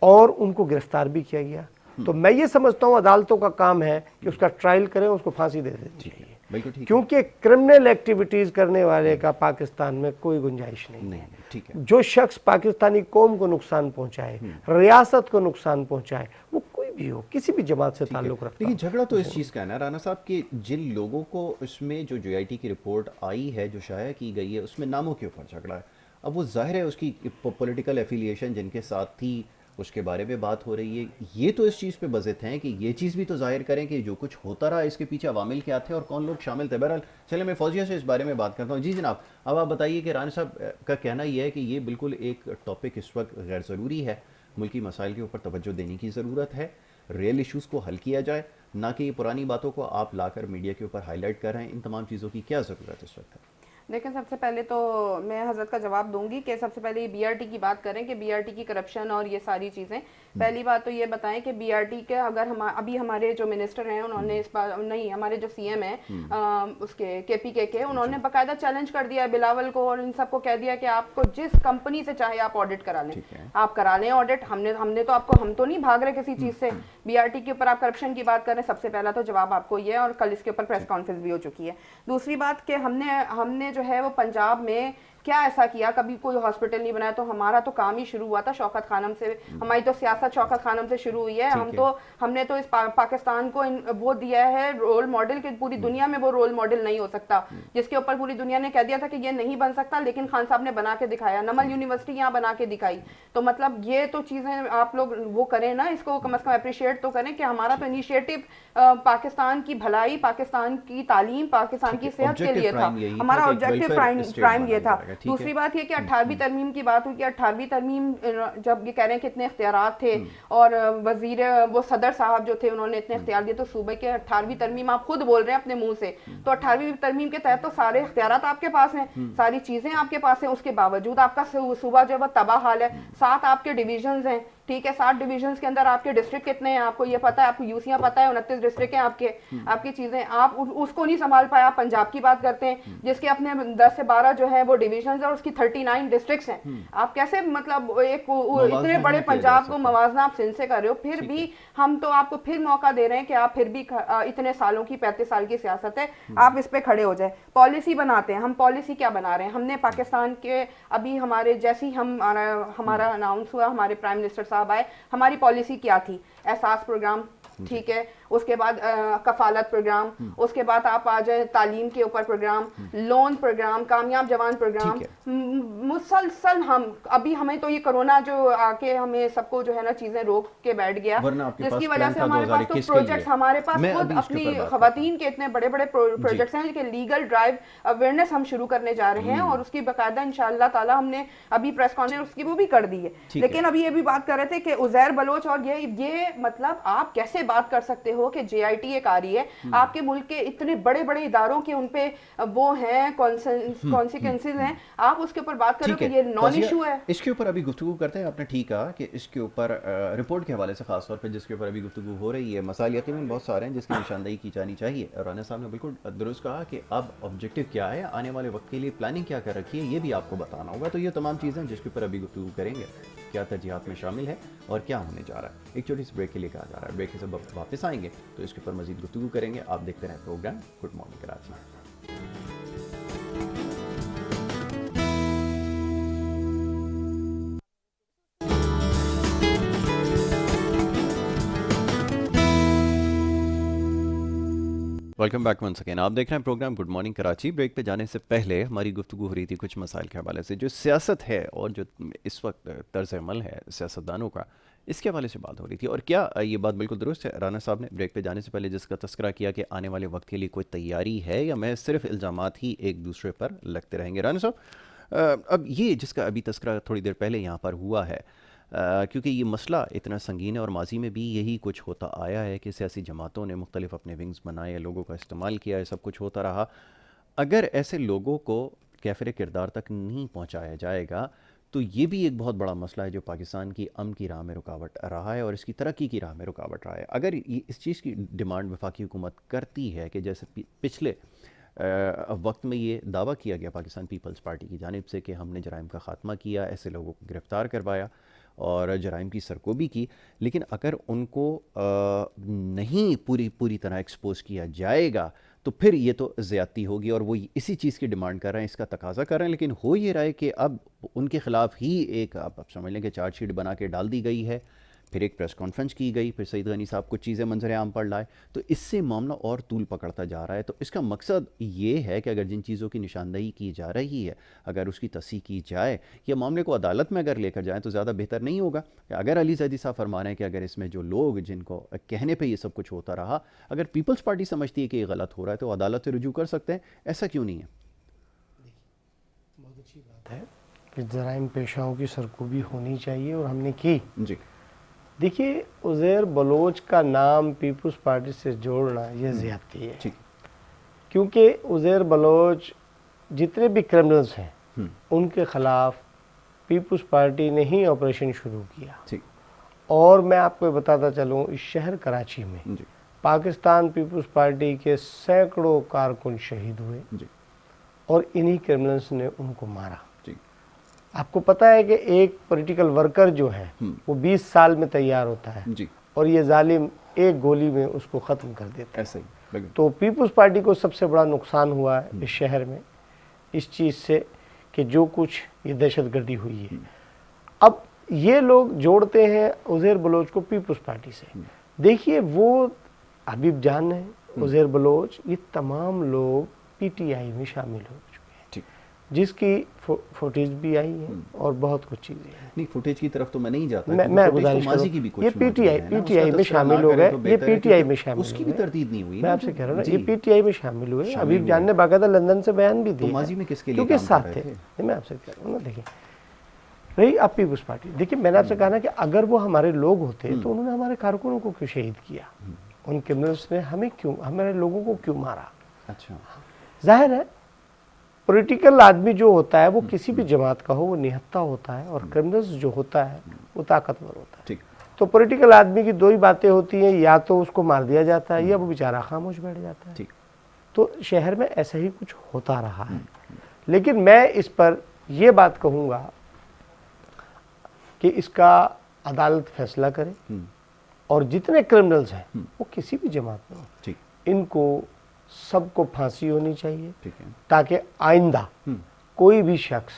और उनको गिरफ्तार भी किया गया। तो मैं ये समझता हूँ अदालतों का काम है कि उसका ट्रायल करें, उसको फांसी दे देनी चाहिए, बिल्कुल ठीक है। क्योंकि क्रिमिनल एक्टिविटीज़ करने वाले का पाकिस्तान में कोई गुंजाइश नहीं नहीं है। नहीं, ठीक है। जो शख्स पाकिस्तानी कौम को नुकसान पहुंचाए, रियासत को नुकसान पहुंचाए, वो कोई भी हो, किसी भी जमात से ताल्लुक रखता लेकिन हो। झगड़ा तो इस चीज़ का है ना राना साहब कि जिन लोगों को इसमें जो जेआईटी की रिपोर्ट आई है, जो शाया की गई है, उसमें नामों के ऊपर झगड़ा है। अब वो जाहिर है उसकी पॉलिटिकल एफिलिएशन जिनके साथ थी उसके बारे में बात हो रही है। ये तो इस चीज़ पे बज़िद हैं कि ये चीज़ भी तो जाहिर करें कि जो कुछ होता रहा इसके पीछे अवामिल क्या थे और कौन लोग शामिल थे। बहरहाल चलिए मैं फौजिया से इस बारे में बात करता हूँ। जी जनाब, अब आप बताइए कि राना साहब का कहना ये है कि ये बिल्कुल एक टॉपिक इस वक्त गैर ज़रूरी है, मुल्की मसाइल के ऊपर तवज्जो देने की ज़रूरत है, रियल इशूज़ को हल किया जाए, ना कि ये पुरानी बातों को आप लाकर मीडिया के ऊपर हाईलाइट कर रहे हैं। इन तमाम चीज़ों की क्या ज़रूरत है इस वक्त है? देखिए, सबसे पहले तो मैं हज़रत का जवाब दूंगी कि सबसे पहले ये बीआरटी की बात करें कि बीआरटी की करप्शन और ये सारी चीज़ें। पहली बात तो ये बताएं कि बीआरटी के अगर हम अभी हमारे जो मिनिस्टर हैं उन्होंने इस बार नहीं, हमारे जो सीएम हैं उसके केपीके के, उन्होंने बाकायदा चैलेंज कर दिया बिलावल को और इन सबको कह दिया कि आपको जिस कंपनी से चाहे आप ऑडिट करा लें, आप करा लें ऑडिट। हमने तो आपको, हम तो नहीं भाग रहे किसी चीज़ से। बीआरटी के ऊपर आप करप्शन की बात कर रहे हैं, सबसे पहला तो जवाब आपको ये है और कल इसके ऊपर प्रेस कॉन्फ्रेंस भी हो चुकी है। दूसरी बात कि हमने जो है वो पंजाब में क्या ऐसा किया, कभी कोई हॉस्पिटल नहीं बनाया। तो हमारा तो काम ही शुरू हुआ था शौकत खानम से, हमारी तो सियासत शौकत खानम से शुरू हुई है। हमने तो इस पाकिस्तान को वो दिया है रोल मॉडल कि पूरी दुनिया में वो रोल मॉडल नहीं हो सकता, जिसके ऊपर पूरी दुनिया ने कह दिया था कि ये नहीं बन सकता, लेकिन खान साहब ने बना के दिखाया। नमल यूनिवर्सिटी यहाँ बना के दिखाई। तो मतलब ये तो चीज़ें आप लोग वो करें ना, इसको कम से कम अप्रिशिएट तो करें कि हमारा तो इनिशिएटिव पाकिस्तान की भलाई, पाकिस्तान की तालीम, पाकिस्तान की सेहत के लिए था। हमारा ऑब्जेक्टिव प्राइम ये था। दूसरी बात ये कि 18वीं तरमीम की बात हुई कि 18वीं तरमीम जब ये कह रहे हैं कि इतने इख्तियारात थे और वजीर वो सदर साहब जो थे उन्होंने इतने इख्तियार दिए, तो सूबे के 18वीं तरमीम आप खुद बोल रहे हैं अपने मुंह से, तो 18वीं तरमीम के तहत तो सारे इख्तियारात आपके पास हैं, सारी चीजें आपके पास हैं, उसके बावजूद आपका सूबा जो है वो तबाह हाल है। 7 आपके डिविजन्स हैं, ठीक है, 7 डिविजन्स के अंदर आपके डिस्ट्रिक्ट कितने हैं आपको ये पता है, आपको यूसियां पता है, 29 डिस्ट्रिक्ट हैं आपकी चीजें, आप उसको नहीं संभाल पाए। आप पंजाब की बात करते हैं जिसके अपने 10 से 12 जो है वो डिविजन्स है और उसकी 39 डिस्ट्रिक्ट्स हैं। आप कैसे मतलब एक इतने बड़े पंजाब को मवाजना आप सिंध से कर रहे हो, फिर भी हम तो आपको फिर मौका दे रहे हैं कि आप फिर भी इतने सालों की 35 साल की सियासत है, आप इस पे खड़े हो जाए। पॉलिसी बनाते हैं हम, पॉलिसी क्या बना रहे हैं हमने पाकिस्तान के, अभी हमारे जैसी हमारा अनाउंस हुआ, हमारे प्राइम मिनिस्टर साहब आए, हमारी पॉलिसी क्या थी, एहसास प्रोग्राम, ठीक है, उसके बाद कफालत प्रोग्राम, उसके बाद आप आ जाए तालीम के ऊपर प्रोग्राम, लोन प्रोग्राम, कामयाब जवान प्रोग्राम, मुसलसल हम अभी हमें तो ये कोरोना जो आके हमें सबको जो है ना चीजें रोक के बैठ गया, जिसकी वजह से हमारे पास तो प्रोजेक्ट्स, हमारे पास खुद अपनी खवातीन के इतने बड़े बड़े प्रोजेक्ट्स हैं कि लीगल ड्राइव अवेयरनेस हम शुरू करने जा रहे हैं और उसकी बाकायदा इंशाअल्लाह ताला हमने अभी प्रेस कॉन्फ्रेंस उसकी वो भी कर दी है। लेकिन अभी ये भी बात कर रहे थे कि उजैर बलोच और ये मतलब आप कैसे बात कर सकते हो कि जेआईटी एक आ रही है, आपके मुल्क के इतने बड़े बड़े इदारों के उन पे वो हैं कॉन्सिक्वेंसेस हैं, आप उसके ऊपर बात करो कि ये नॉन इशू है। इसके ऊपर अभी गुफ्तगू करते हैं। आपने ठीक कहा कि इसके ऊपर रिपोर्ट के हवाले से खास तौर पे जिसके ऊपर अभी गुफ्तगू हो रही है, मसाइल यकीनन बहुत सारे हैं जिसकी निशानदेही की जानी चाहिए। और राना साहब ने बिल्कुल दुरुस्त कहा कि अब ऑब्जेक्टिव क्या है, आने वाले वक्त के लिए प्लानिंग क्या कर रखी है, ये भी आपको बताना होगा। तो ये तमाम चीज़ें जिसके ऊपर अभी गुफ्तगू करेंगे, क्या तरजीहात में शामिल है और क्या होने जा रहा है। एक छोटी सी ब्रेक के लिए कहा जा रहा है, ब्रेक के सब वापस आएंगे तो इसके ऊपर मजीद गुफ्तगू करेंगे। आप देखते रहें programme good morning Karachi. Welcome back once again. आप देख रहे हैं programme good morning Karachi. Break पे जाने से पहले हमारी गुफ्तगू हो रही थी कुछ मसाइल के हवाले से, जो सियासत है और जो इस वक्त तर्ज अमल है सियासतदानों का, इसके हवाले से बात हो रही थी। और क्या ये बात बिल्कुल दुरुस्त है, राना साहब ने ब्रेक पे जाने से पहले जिसका तस्करा किया कि आने वाले वक्त के लिए कोई तैयारी है या मैं सिर्फ इल्ज़ामात ही एक दूसरे पर लगते रहेंगे। राना साहब, अब ये जिसका अभी तस्करा थोड़ी देर पहले यहाँ पर हुआ है, क्योंकि ये मसला इतना संगीन है और माजी में भी यही कुछ होता आया है कि सियासी जमातों ने मुख्तलिफ अपने विंग्स बनाए, लोगों का इस्तेमाल किया है, सब कुछ होता रहा। अगर ऐसे लोगों को कैफिर किरदार तक नहीं पहुँचाया जाएगा तो ये भी एक बहुत बड़ा मसला है जो पाकिस्तान की अमन की राह में रुकावट रहा है और इसकी तरक्की की राह में रुकावट रहा है। अगर इस चीज़ की डिमांड वफाकी हुकूमत करती है कि जैसे पिछले वक्त में ये दावा किया गया पाकिस्तान पीपल्स पार्टी की जानिब से कि हमने जराइम का ख़ात्मा किया, ऐसे लोगों को गिरफ़्तार करवाया और जराइम की सरकोबी की, लेकिन अगर उनको नहीं पूरी तरह एक्सपोज किया जाएगा तो फिर ये तो ज़्यादती होगी और वो इसी चीज़ की डिमांड कर रहे हैं, इसका तकाजा कर रहे हैं। लेकिन हो ये रहा है कि अब उनके ख़िलाफ़ ही एक आप समझ लें कि चार्जशीट बना के डाल दी गई है, फिर एक प्रेस कॉन्फ्रेंस की गई, फिर सईद गनी साहब कुछ चीज़ें मंजर आम पर लाए, तो इससे मामला और तूल पकड़ता जा रहा है। तो इसका मकसद ये है कि अगर जिन चीज़ों की निशानदही की जा रही है अगर उसकी तस्हीह की जाए या मामले को अदालत में अगर लेकर जाएँ तो ज़्यादा बेहतर नहीं होगा। अगर अली ज़ैदी साहब फरमा रहे हैं कि अगर इसमें जो लोग जिनको कहने पर ये सब कुछ होता रहा, अगर पीपल्स पार्टी समझती है कि ये गलत हो रहा है तो अदालत से रुजू कर सकते हैं, ऐसा क्यों नहीं है? बहुत अच्छी बात है कि जराइम पेशाओं की सरकोबी होनी चाहिए और हमने की जी। देखिए, उज़ैर बलोच का नाम पीपल्स पार्टी से जोड़ना ये ज़्यादती है, क्योंकि उज़ैर बलोच जितने भी क्रिमिनल्स हैं उनके ख़िलाफ़ पीपल्स पार्टी ने ही ऑपरेशन शुरू किया। और मैं आपको बताता चलूँ, इस शहर कराची में पाकिस्तान पीपल्स पार्टी के सैकड़ों कारकुन शहीद हुए और इन्हीं क्रिमिनल्स ने उनको मारा। आपको पता है कि एक पॉलिटिकल वर्कर जो है वो 20 साल में तैयार होता है जी। और ये जालिम एक गोली में उसको ख़त्म कर देता है। ऐसे ही तो पीपल्स पार्टी को सबसे बड़ा नुकसान हुआ है इस शहर में इस चीज़ से कि जो कुछ ये दहशतगर्दी हुई है। अब ये लोग जोड़ते हैं उज़ैर बलोच को पीपल्स पार्टी से। देखिए, वो हबीब जान है, उज़ैर बलोच, ये तमाम लोग PTI में शामिल हो जिसकी फुटेज भी आई है और बहुत कुछ चीज़ें हैं। नहीं, फुटेज की तरफ तो मैं नहीं जाता, मैं गुजारिश करूं, ये PTI में शामिल हो गए, ये PTI में शामिल, उसकी भी तरदीद नहीं हुई। मैं आपसे कह रहा हूँ ये PTI में शामिल हुए। हबीब जान ने बाकायदा लंदन से बयान भी दिया, माजी में किसके लिए क्योंकि साथ थे। मैं आपसे कह रहा हूँ ना, देखिए रही अब पीपल्स पार्टी, देखिए मैंने आपसे कहा ना कि अगर वो हमारे लोग होते तो उन्होंने हमारे कारकुनों को क्यों शहीद किया, उन क्रिमिनल्स ने हमें क्यों, हमारे लोगों को क्यों मारा। अच्छा, जाहिर है पॉलिटिकल आदमी जो होता है वो किसी भी जमात का हो वो निहत्था होता है और क्रिमिनल्स जो होता है वो ताकतवर होता है। तो पॉलिटिकल आदमी की दो ही बातें होती हैं, या तो उसको मार दिया जाता है या वो बेचारा खामोश बैठ जाता है। तो शहर में ऐसा ही कुछ होता रहा है। लेकिन मैं इस पर यह बात कहूँगा कि इसका अदालत फैसला करे और जितने क्रिमिनल्स हैं वो किसी भी जमात में हो, इनको सबको फांसी होनी चाहिए, ताकि आइंदा कोई भी शख्स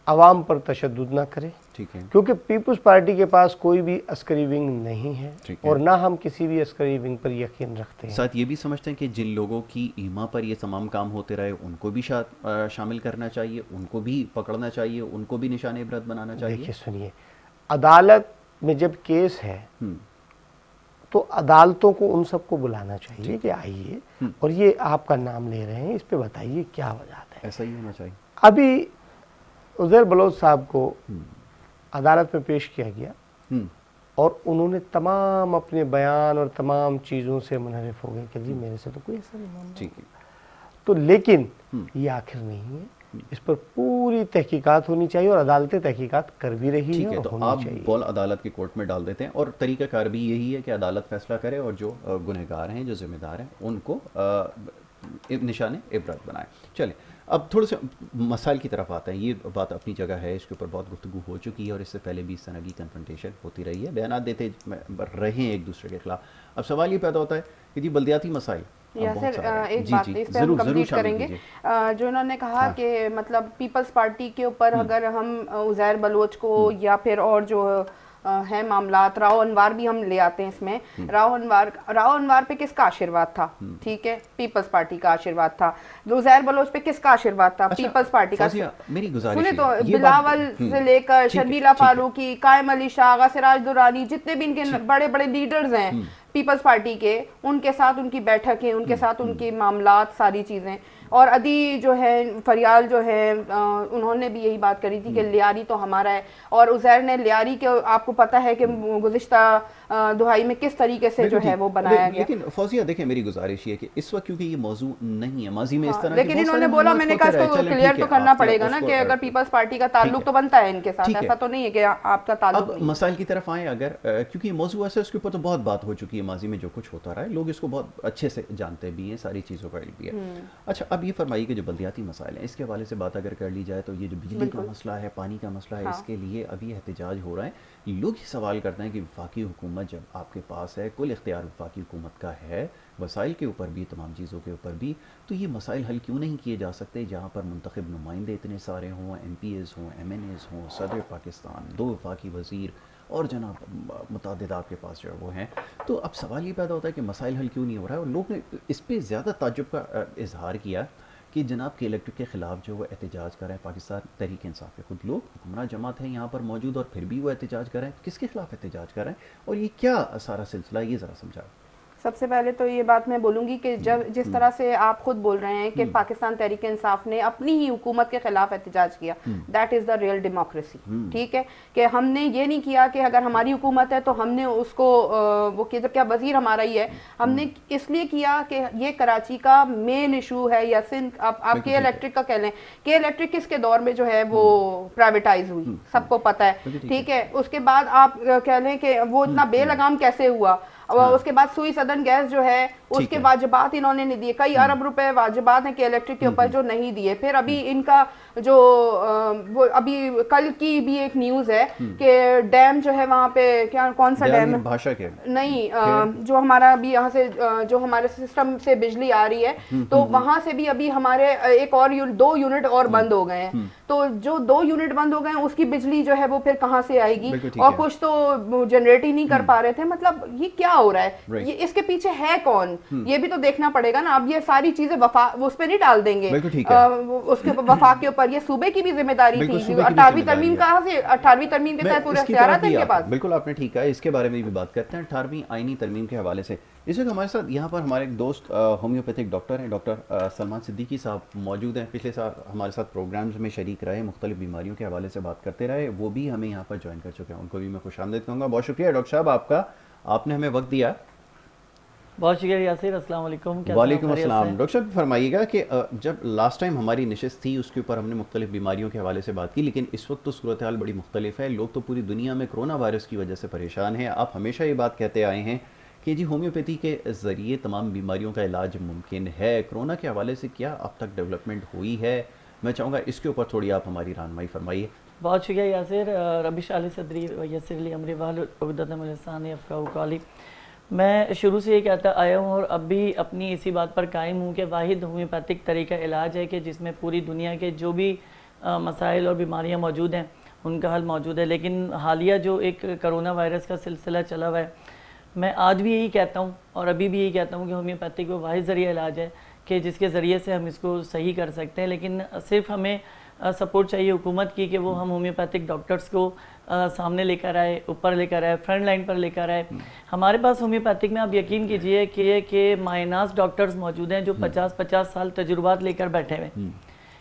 अवाम पर तशद्दुद ना करे। क्योंकि पीपल्स पार्टी के पास कोई भी अस्करी विंग नहीं है और ना हम किसी भी अस्करी विंग पर यकीन रखते हैं। साथ ये भी समझते हैं कि जिन लोगों की ईमा पर ये तमाम काम होते रहे उनको भी शामिल करना चाहिए, उनको भी पकड़ना चाहिए, उनको भी निशाने इबरत बनाना चाहिए। देखिए सुनिए, अदालत में जब केस है तो अदालतों को उन सबको बुलाना चाहिए कि आइए और ये आपका नाम ले रहे हैं, इस पे बताइए क्या वजह है। ऐसा ही होना चाहिए। अभी उज़ैर बलोच साहब को अदालत में पेश किया गया और उन्होंने तमाम अपने बयान और तमाम चीज़ों से मुनहरिफ हो गए कि जी मेरे से तो कोई ऐसा नहीं मामला। तो लेकिन ये आखिर नहीं है, इस पर पूरी तहकीकात होनी चाहिए और अदालतें तहकीकात कर भी रही है। तो आप बॉल अदालत के कोर्ट में डाल देते हैं और तरीक़ाकार भी यही है कि अदालत फैसला करे और जो गुनहगार हैं, जो जिम्मेदार हैं, उनको निशाने इबरत बनाए। चलें, अब थोड़े से मसाइल की तरफ आते हैं। ये बात अपनी जगह है, इसके ऊपर बहुत गुफ्तगू हो चुकी है और इससे पहले भी इस तरह की कन्फ्रंटेशन होती रही है, बयान देते रहे हैं एक दूसरे के खिलाफ। अब सवाल ये पैदा होता है कि जी बलदियाती मसाइल या सर एक बात इस पे हम कंप्लीट करेंगे। जो इन्होंने कहा कि मतलब पीपल्स पार्टी के ऊपर अगर हम उज़ैर बलोच को या फिर और जो हैं मामलात, राव अनवार भी हम ले आते हैं इसमें। राव अनवार पे किसका आशीर्वाद था? ठीक है, पीपल्स पार्टी का आशीर्वाद था। उजैर बलोच पे किसका आशीर्वाद था? पीपल्स पार्टी का। मेरी गुजारिश सुने है, तो ये बिलावल से लेकर ठीक है, शर्मिला ठीक है। फारूकी, कायम अली शाह, गसिराज दुरानी, जितने भी इनके बड़े बड़े लीडर्स हैं पीपल्स पार्टी के, उनके साथ उनकी बैठकें, उनके साथ उनके मामलात, सारी चीज़ें। और अदी जो है फरियाल जो है उन्होंने भी यही बात करी थी कि लियारी तो हमारा है। और उजैर ने लियारी के, आपको पता है कि गुज़िश्ता दुहाई में किस तरीके से जो है वो बनाया गया। लेकिन फौजिया देखें, मेरी गुजारिश ये है कि इस वक्त क्योंकि ये मौजू नहीं है, माजी में इस तरह लेकिन इन्होंने बोला, मैंने कहा इसको क्लियर तो करना पड़ेगा ना कि अगर पीपल्स पार्टी का ताल्लुक तो बनता है इनके साथ, ऐसा तो नहीं है कि आपका ताल्लुक अब मसाइल की तरफ आए अगर, क्योंकि मौजू ऐसा है उसके ऊपर तो बहुत बात हो चुकी है माजी में, जो कुछ होता रहा है लोग इसको बहुत अच्छे से जानते भी हैं, सारी चीज़ों का इल्म भी है। अच्छा, अब ये फरमाइए कि जो बल्दियाती मसाइल हैं इसके हवाले से बात अगर कर ली जाए तो ये जो बिजली का मसला है, पानी का मसला है, इसके लिए अभी एहतजाज हो रहा है। लोग ये सवाल करते हैं कि वफाकी हुकूमत जब आपके पास है, कुल इख्तियार वफाकी हुकूमत का है, वसाइल के ऊपर भी, तमाम चीज़ों के ऊपर भी, तो ये मसाइल हल क्यों नहीं किए जा सकते जहाँ पर मुंतखब नुमाइंदे इतने सारे हों, MPs हों, MNAs हों, सदर पाकिस्तान, 2 वफाकी वज़ीर और जनाब मुतादिद आपके पास जो है वो हैं। तो अब सवाल ये पैदा होता है कि मसाइल हल क्यों नहीं हो रहा है। और लोग ने इस पर ज़्यादा ताज्जुब का इजहार किया कि जनाब के इलेक्ट्रिक के ख़िलाफ़ जो वो एहतजाज कर रहे हैं, पाकिस्तान तहरीक इंसाफ के खुद लोग हुक्मरान जमात हैं यहाँ पर मौजूद, और फिर भी वो एहतजाज कर रहे हैं। किसके खिलाफ एहतजाज कर रहे हैं और ये क्या सारा सिलसिला, ये ज़रा समझाओ। सबसे पहले तो ये बात मैं बोलूँगी कि जब जिस तरह से आप खुद बोल रहे हैं कि पाकिस्तान तहरीक इंसाफ ने अपनी ही हुकूमत के खिलाफ एहतजाज किया, that is the real democracy. ठीक है, कि हमने ये नहीं किया कि अगर हमारी हुकूमत है तो हमने उसको वो किया, जब क्या वजीर हमारा ही है, हमने इसलिए किया कि ये कराची का मेन इशू है, या सिंध, आप के इलेक्ट्रिक का कह लें, के इलेक्ट्रिक किसके दौर में जो है वो प्राइवेटाइज हुई, सबको पता है। ठीक है, उसके बाद आप कह लें कि वो इतना बेलगाम कैसे हुआ। उसके बाद सुई सदन गैस जो है उसके वाजिबात इन्होंने नहीं दिए, कई अरब रुपए वाजिबात हैं कि इलेक्ट्रिक के ऊपर जो नहीं दिए। फिर अभी इनका जो वो अभी कल की भी एक न्यूज़ है कि डैम जो है वहाँ पे, क्या कौन सा डैम है, भाषा के नहीं, जो हमारा अभी यहाँ से जो हमारे सिस्टम से बिजली आ रही है, तो वहाँ से भी अभी हमारे एक और 2 यूनिट और बंद हो गए हैं। तो जो 2 यूनिट बंद हो गए हैं उसकी बिजली जो है वो फिर कहाँ से आएगी, और कुछ तो जनरेट ही नहीं कर पा रहे थे। मतलब ये क्या हो रहा है, ये इसके पीछे है कौन, ये भी तो देखना पड़ेगा ना। अब ये सारी चीजें उस पर नहीं डाल देंगे, उसके वफाक के ऊपर, ये सूबे की भी जिम्मेदारी थी। 18वीं तरमीम कहाँ से, 18वीं तरमीम के तहत पूरे इख्तियारात हैं इनके पास। बिल्कुल आपने ठीक कहा, इसके बारे में भी बात करते हैं 18वीं आईनी तरमीम के हवाले से। इस वक्त हमारे साथ यहाँ पर हमारे एक दोस्त होम्योपैथिक डॉक्टर हैं, डॉक्टर सलमान सिद्दीकी साहब मौजूद हैं। पिछले साल हमारे साथ प्रोग्राम्स में शरीक रहे, मुख्तलिफ बीमारियों के हवाले से बात करते रहे, वो भी हमें यहाँ पर ज्वाइन कर चुके हैं। उनको भी मैं खुशामदीद कहूँगा। बहुत शुक्रिया डॉक्टर साहब आपका, आपने हमें वक्त दिया। बहुत शुक्रिया यासिर, अस्सलाम वालेकुम। वालेकुम अस्सलाम। डॉक्टर साहब फरमाइएगा कि जब लास्ट टाइम हमारी नशिस्त थी उसके ऊपर हमने मुख्तलिफ बीमारियों के हवाले से बात की, लेकिन इस वक्त तो सूरत हाल बड़ी मुख्तलिफ है। लोग तो पूरी दुनिया में कोरोना वायरस की वजह से परेशान हैं। आप हमेशा ये बात कहते आए हैं कि जी होम्योपैथी के ज़रिए तमाम बीमारियों का इलाज मुमकिन है। कोरोना के हवाले से क्या अब तक डेवलपमेंट हुई है? मैं चाहूँगा इसके ऊपर थोड़ी आप हमारी रहनुमाई फरमाइए। बहुत शुक्रिया यासिर। रबिश अली सदरी यसरली अमरी वाल उक़दतमिन अफ़क़ाहु क़ौली। मैं शुरू से ये कहता आया हूँ और अब भी अपनी इसी बात पर कायम हूँ कि वाहिद होम्योपैथिक तरीका इलाज है कि जिसमें पूरी दुनिया के जो भी मसाइल और बीमारियाँ मौजूद हैं उनका हल मौजूद है। लेकिन हालिया जो एक कोरोना वायरस का सिलसिला चला हुआ है, मैं आज भी यही कहता हूँ और अभी भी यही कहता हूँ कि होम्योपैथिक वो वाहिद ज़रिया इलाज है कि जिसके ज़रिए से हम इसको सही कर सकते हैं। लेकिन सिर्फ हमें सपोर्ट चाहिए हुकूमत की कि वो हम होम्योपैथिक डॉक्टर्स को सामने लेकर आए, ऊपर लेकर आए, फ्रंट लाइन पर लेकर आए। हमारे पास होम्योपैथिक में आप यकीन कीजिए कि माइनास डॉक्टर्स मौजूद हैं जो 50-50 साल तजुर्बात लेकर बैठे हुए।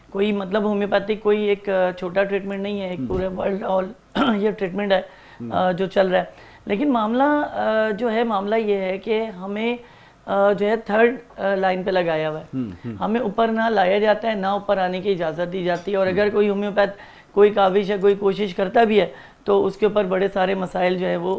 कोई मतलब होम्योपैथिक कोई एक छोटा ट्रीटमेंट नहीं है, एक पूरे वर्ल्ड ऑल ये ट्रीटमेंट है जो चल रहा है। लेकिन मामला जो है, मामला ये है कि हमें जो है थर्ड लाइन पे लगाया हुआ है। हमें ऊपर ना लाया जाता है, ना ऊपर आने की इजाज़त दी जाती है। और अगर कोई होम्योपैथ कोई काविश या कोई कोशिश करता भी है तो उसके ऊपर बड़े सारे मसाइल जो है वो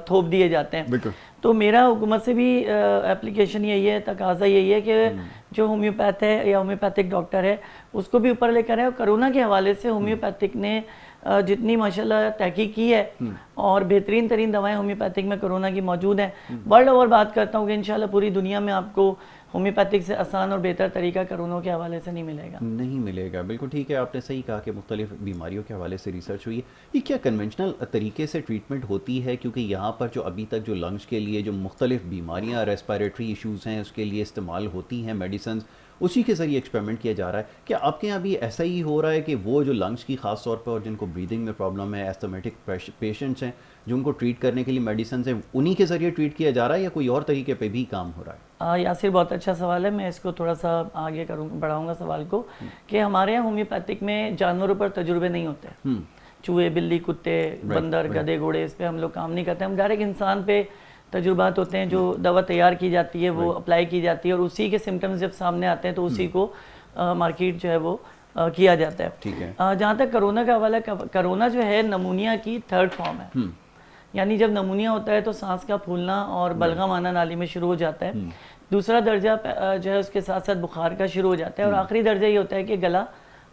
थोप दिए जाते हैं। तो मेरा हुकूमत से भी एप्लीकेशन यही है, तकाजा यही है कि जो होम्योपैथ है या होम्योपैथिक डॉक्टर है उसको भी ऊपर लेकर आए। कोरोना के हवाले से होम्योपैथिक ने जितनी माशाल्लाह तहकीक की है और बेहतरीन तरीन दवाएं होम्योपैथिक में कोरोना की मौजूद हैं। वर्ल्ड ओवर बात करता हूँ कि इंशाल्लाह पूरी दुनिया में आपको होम्योपैथिक से आसान और बेहतर तरीका कोरोना के हवाले से नहीं मिलेगा। नहीं मिलेगा, बिल्कुल ठीक है, आपने सही कहा कि मुख्तलिफ बीमारियों के हवाले से रिसर्च हुई है। ये क्या कन्वेंशनल तरीके से ट्रीटमेंट होती है? क्योंकि यहाँ पर जो अभी तक जो लंग्स के लिए जो मुख्तलिफ बीमारियाँ, रेस्पिरेटरी इशूज़ हैं, उसके लिए इस्तेमाल होती हैं मेडिसिन, उसी के ज़रिए एक्सपेरिमेंट किया जा रहा है। क्या आपके यहाँ भी ऐसा ही हो रहा है कि वो जो लंग्स की ख़ास तौर पर और जिनको ब्रीदिंग में प्रॉब्लम है, एस्थमेटिक पेशेंट्स हैं, जो उनको ट्रीट करने के लिए मेडिसिन हैं, उन्हीं के ज़रिए ट्रीट किया जा रहा है या कोई और तरीके पे भी काम हो रहा है? यासिर, बहुत अच्छा सवाल है। मैं इसको थोड़ा सा आगे बढ़ाऊंगा सवाल को कि हमारे यहाँ होम्योपैथिक में जानवरों पर तजुर्बे नहीं होते। चूहे, बिल्ली, कुत्ते, बंदर, गधे, घोड़े, इस पे हम लोग काम नहीं करते। हम डायरेक्ट इंसान पे तजुर्बात होते हैं, जो दवा तैयार की जाती है वो अप्लाई की जाती है और उसी के सिम्टम्स जब सामने आते हैं तो उसी को मार्केट जो है वो किया जाता है। ठीक है। जहाँ तक कोरोना का हवाला, कोरोना जो है नमूनिया की थर्ड फॉर्म है। यानी जब नमूनिया होता है तो सांस का फूलना और बलगम आना नाली में शुरू हो जाता है। दूसरा दर्जा जो है उसके साथ साथ बुखार का शुरू हो जाता है और आखिरी दर्जा ये होता है कि गला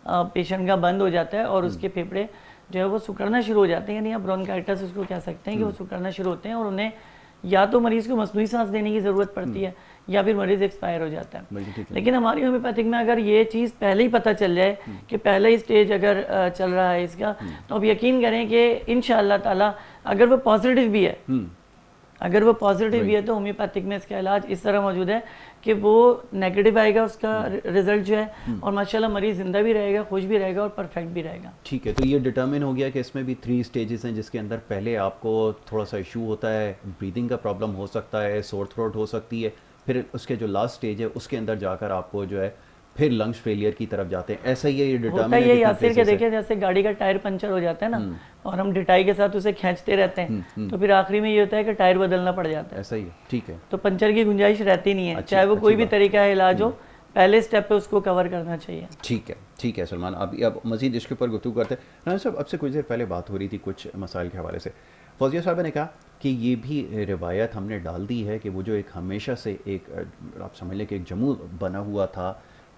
पेशेंट का बंद हो जाता है और उसके फेफड़े जो है वो सिकुड़ना शुरू हो जाते हैं। यानी आप ब्रोंकाइटिस उसको कह सकते हैं कि वो सिकुड़ना शुरू होते हैं और उन्हें या तो मरीज को मसनूई सांस देने की ज़रूरत पड़ती है या फिर मरीज एक्सपायर हो जाता है। लेकिन हमारी होम्योपैथिक में अगर ये चीज़ पहले ही पता चल जाए कि पहले ही स्टेज अगर चल रहा है इसका, तो आप यकीन करें कि इंशाअल्लाह ताला अगर वो पॉजिटिव भी है, अगर वो पॉजिटिव भी है तो होम्योपैथिक में इसका इलाज इस तरह मौजूद है कि वो नेगेटिव आएगा उसका रिजल्ट जो है और माशाल्लाह मरीज जिंदा भी रहेगा, खुश भी रहेगा और परफेक्ट भी रहेगा। ठीक है, तो ये डिटर्मिन हो गया कि इसमें भी 3 स्टेजेस हैं, जिसके अंदर पहले आपको थोड़ा सा इशू होता है, ब्रीदिंग का प्रॉब्लम हो सकता है, सोर थ्रोट हो सकती है, फिर उसके जो लास्ट स्टेज है उसके अंदर जाकर आपको जो है फिर लंग्स फेलियर की तरफ जाते हैं। ऐसा ही है ये डिटर्मिन होता है। ये यासिर के देखिए जैसे गाड़ी का टायर पंचर हो जाता है ना और हम डिटाई के साथ उसे खींचते रहते हैं तो फिर आखिरी में ये होता है कि टायर बदलना पड़ जाता है। ऐसा ही है, ठीक है। तो पंचर की गुंजाइश रहती नहीं है, चाहे वो कोई भी तरीका है इलाज हो, पहले स्टेप पे उसको कवर करना चाहिए। ठीक है, ठीक है सलमान, अब मजीद इसके ऊपर गुफ्तगू करते हैं। राना साहब, अब से कुछ देर पहले बात हो रही थी कुछ मसाइल के हवाले से। फौजिया साहब ने कहा कि ये भी रिवायत हमने डाल दी है कि वो जो एक हमेशा से एक आप समझ लें कि एक जमूर बना हुआ था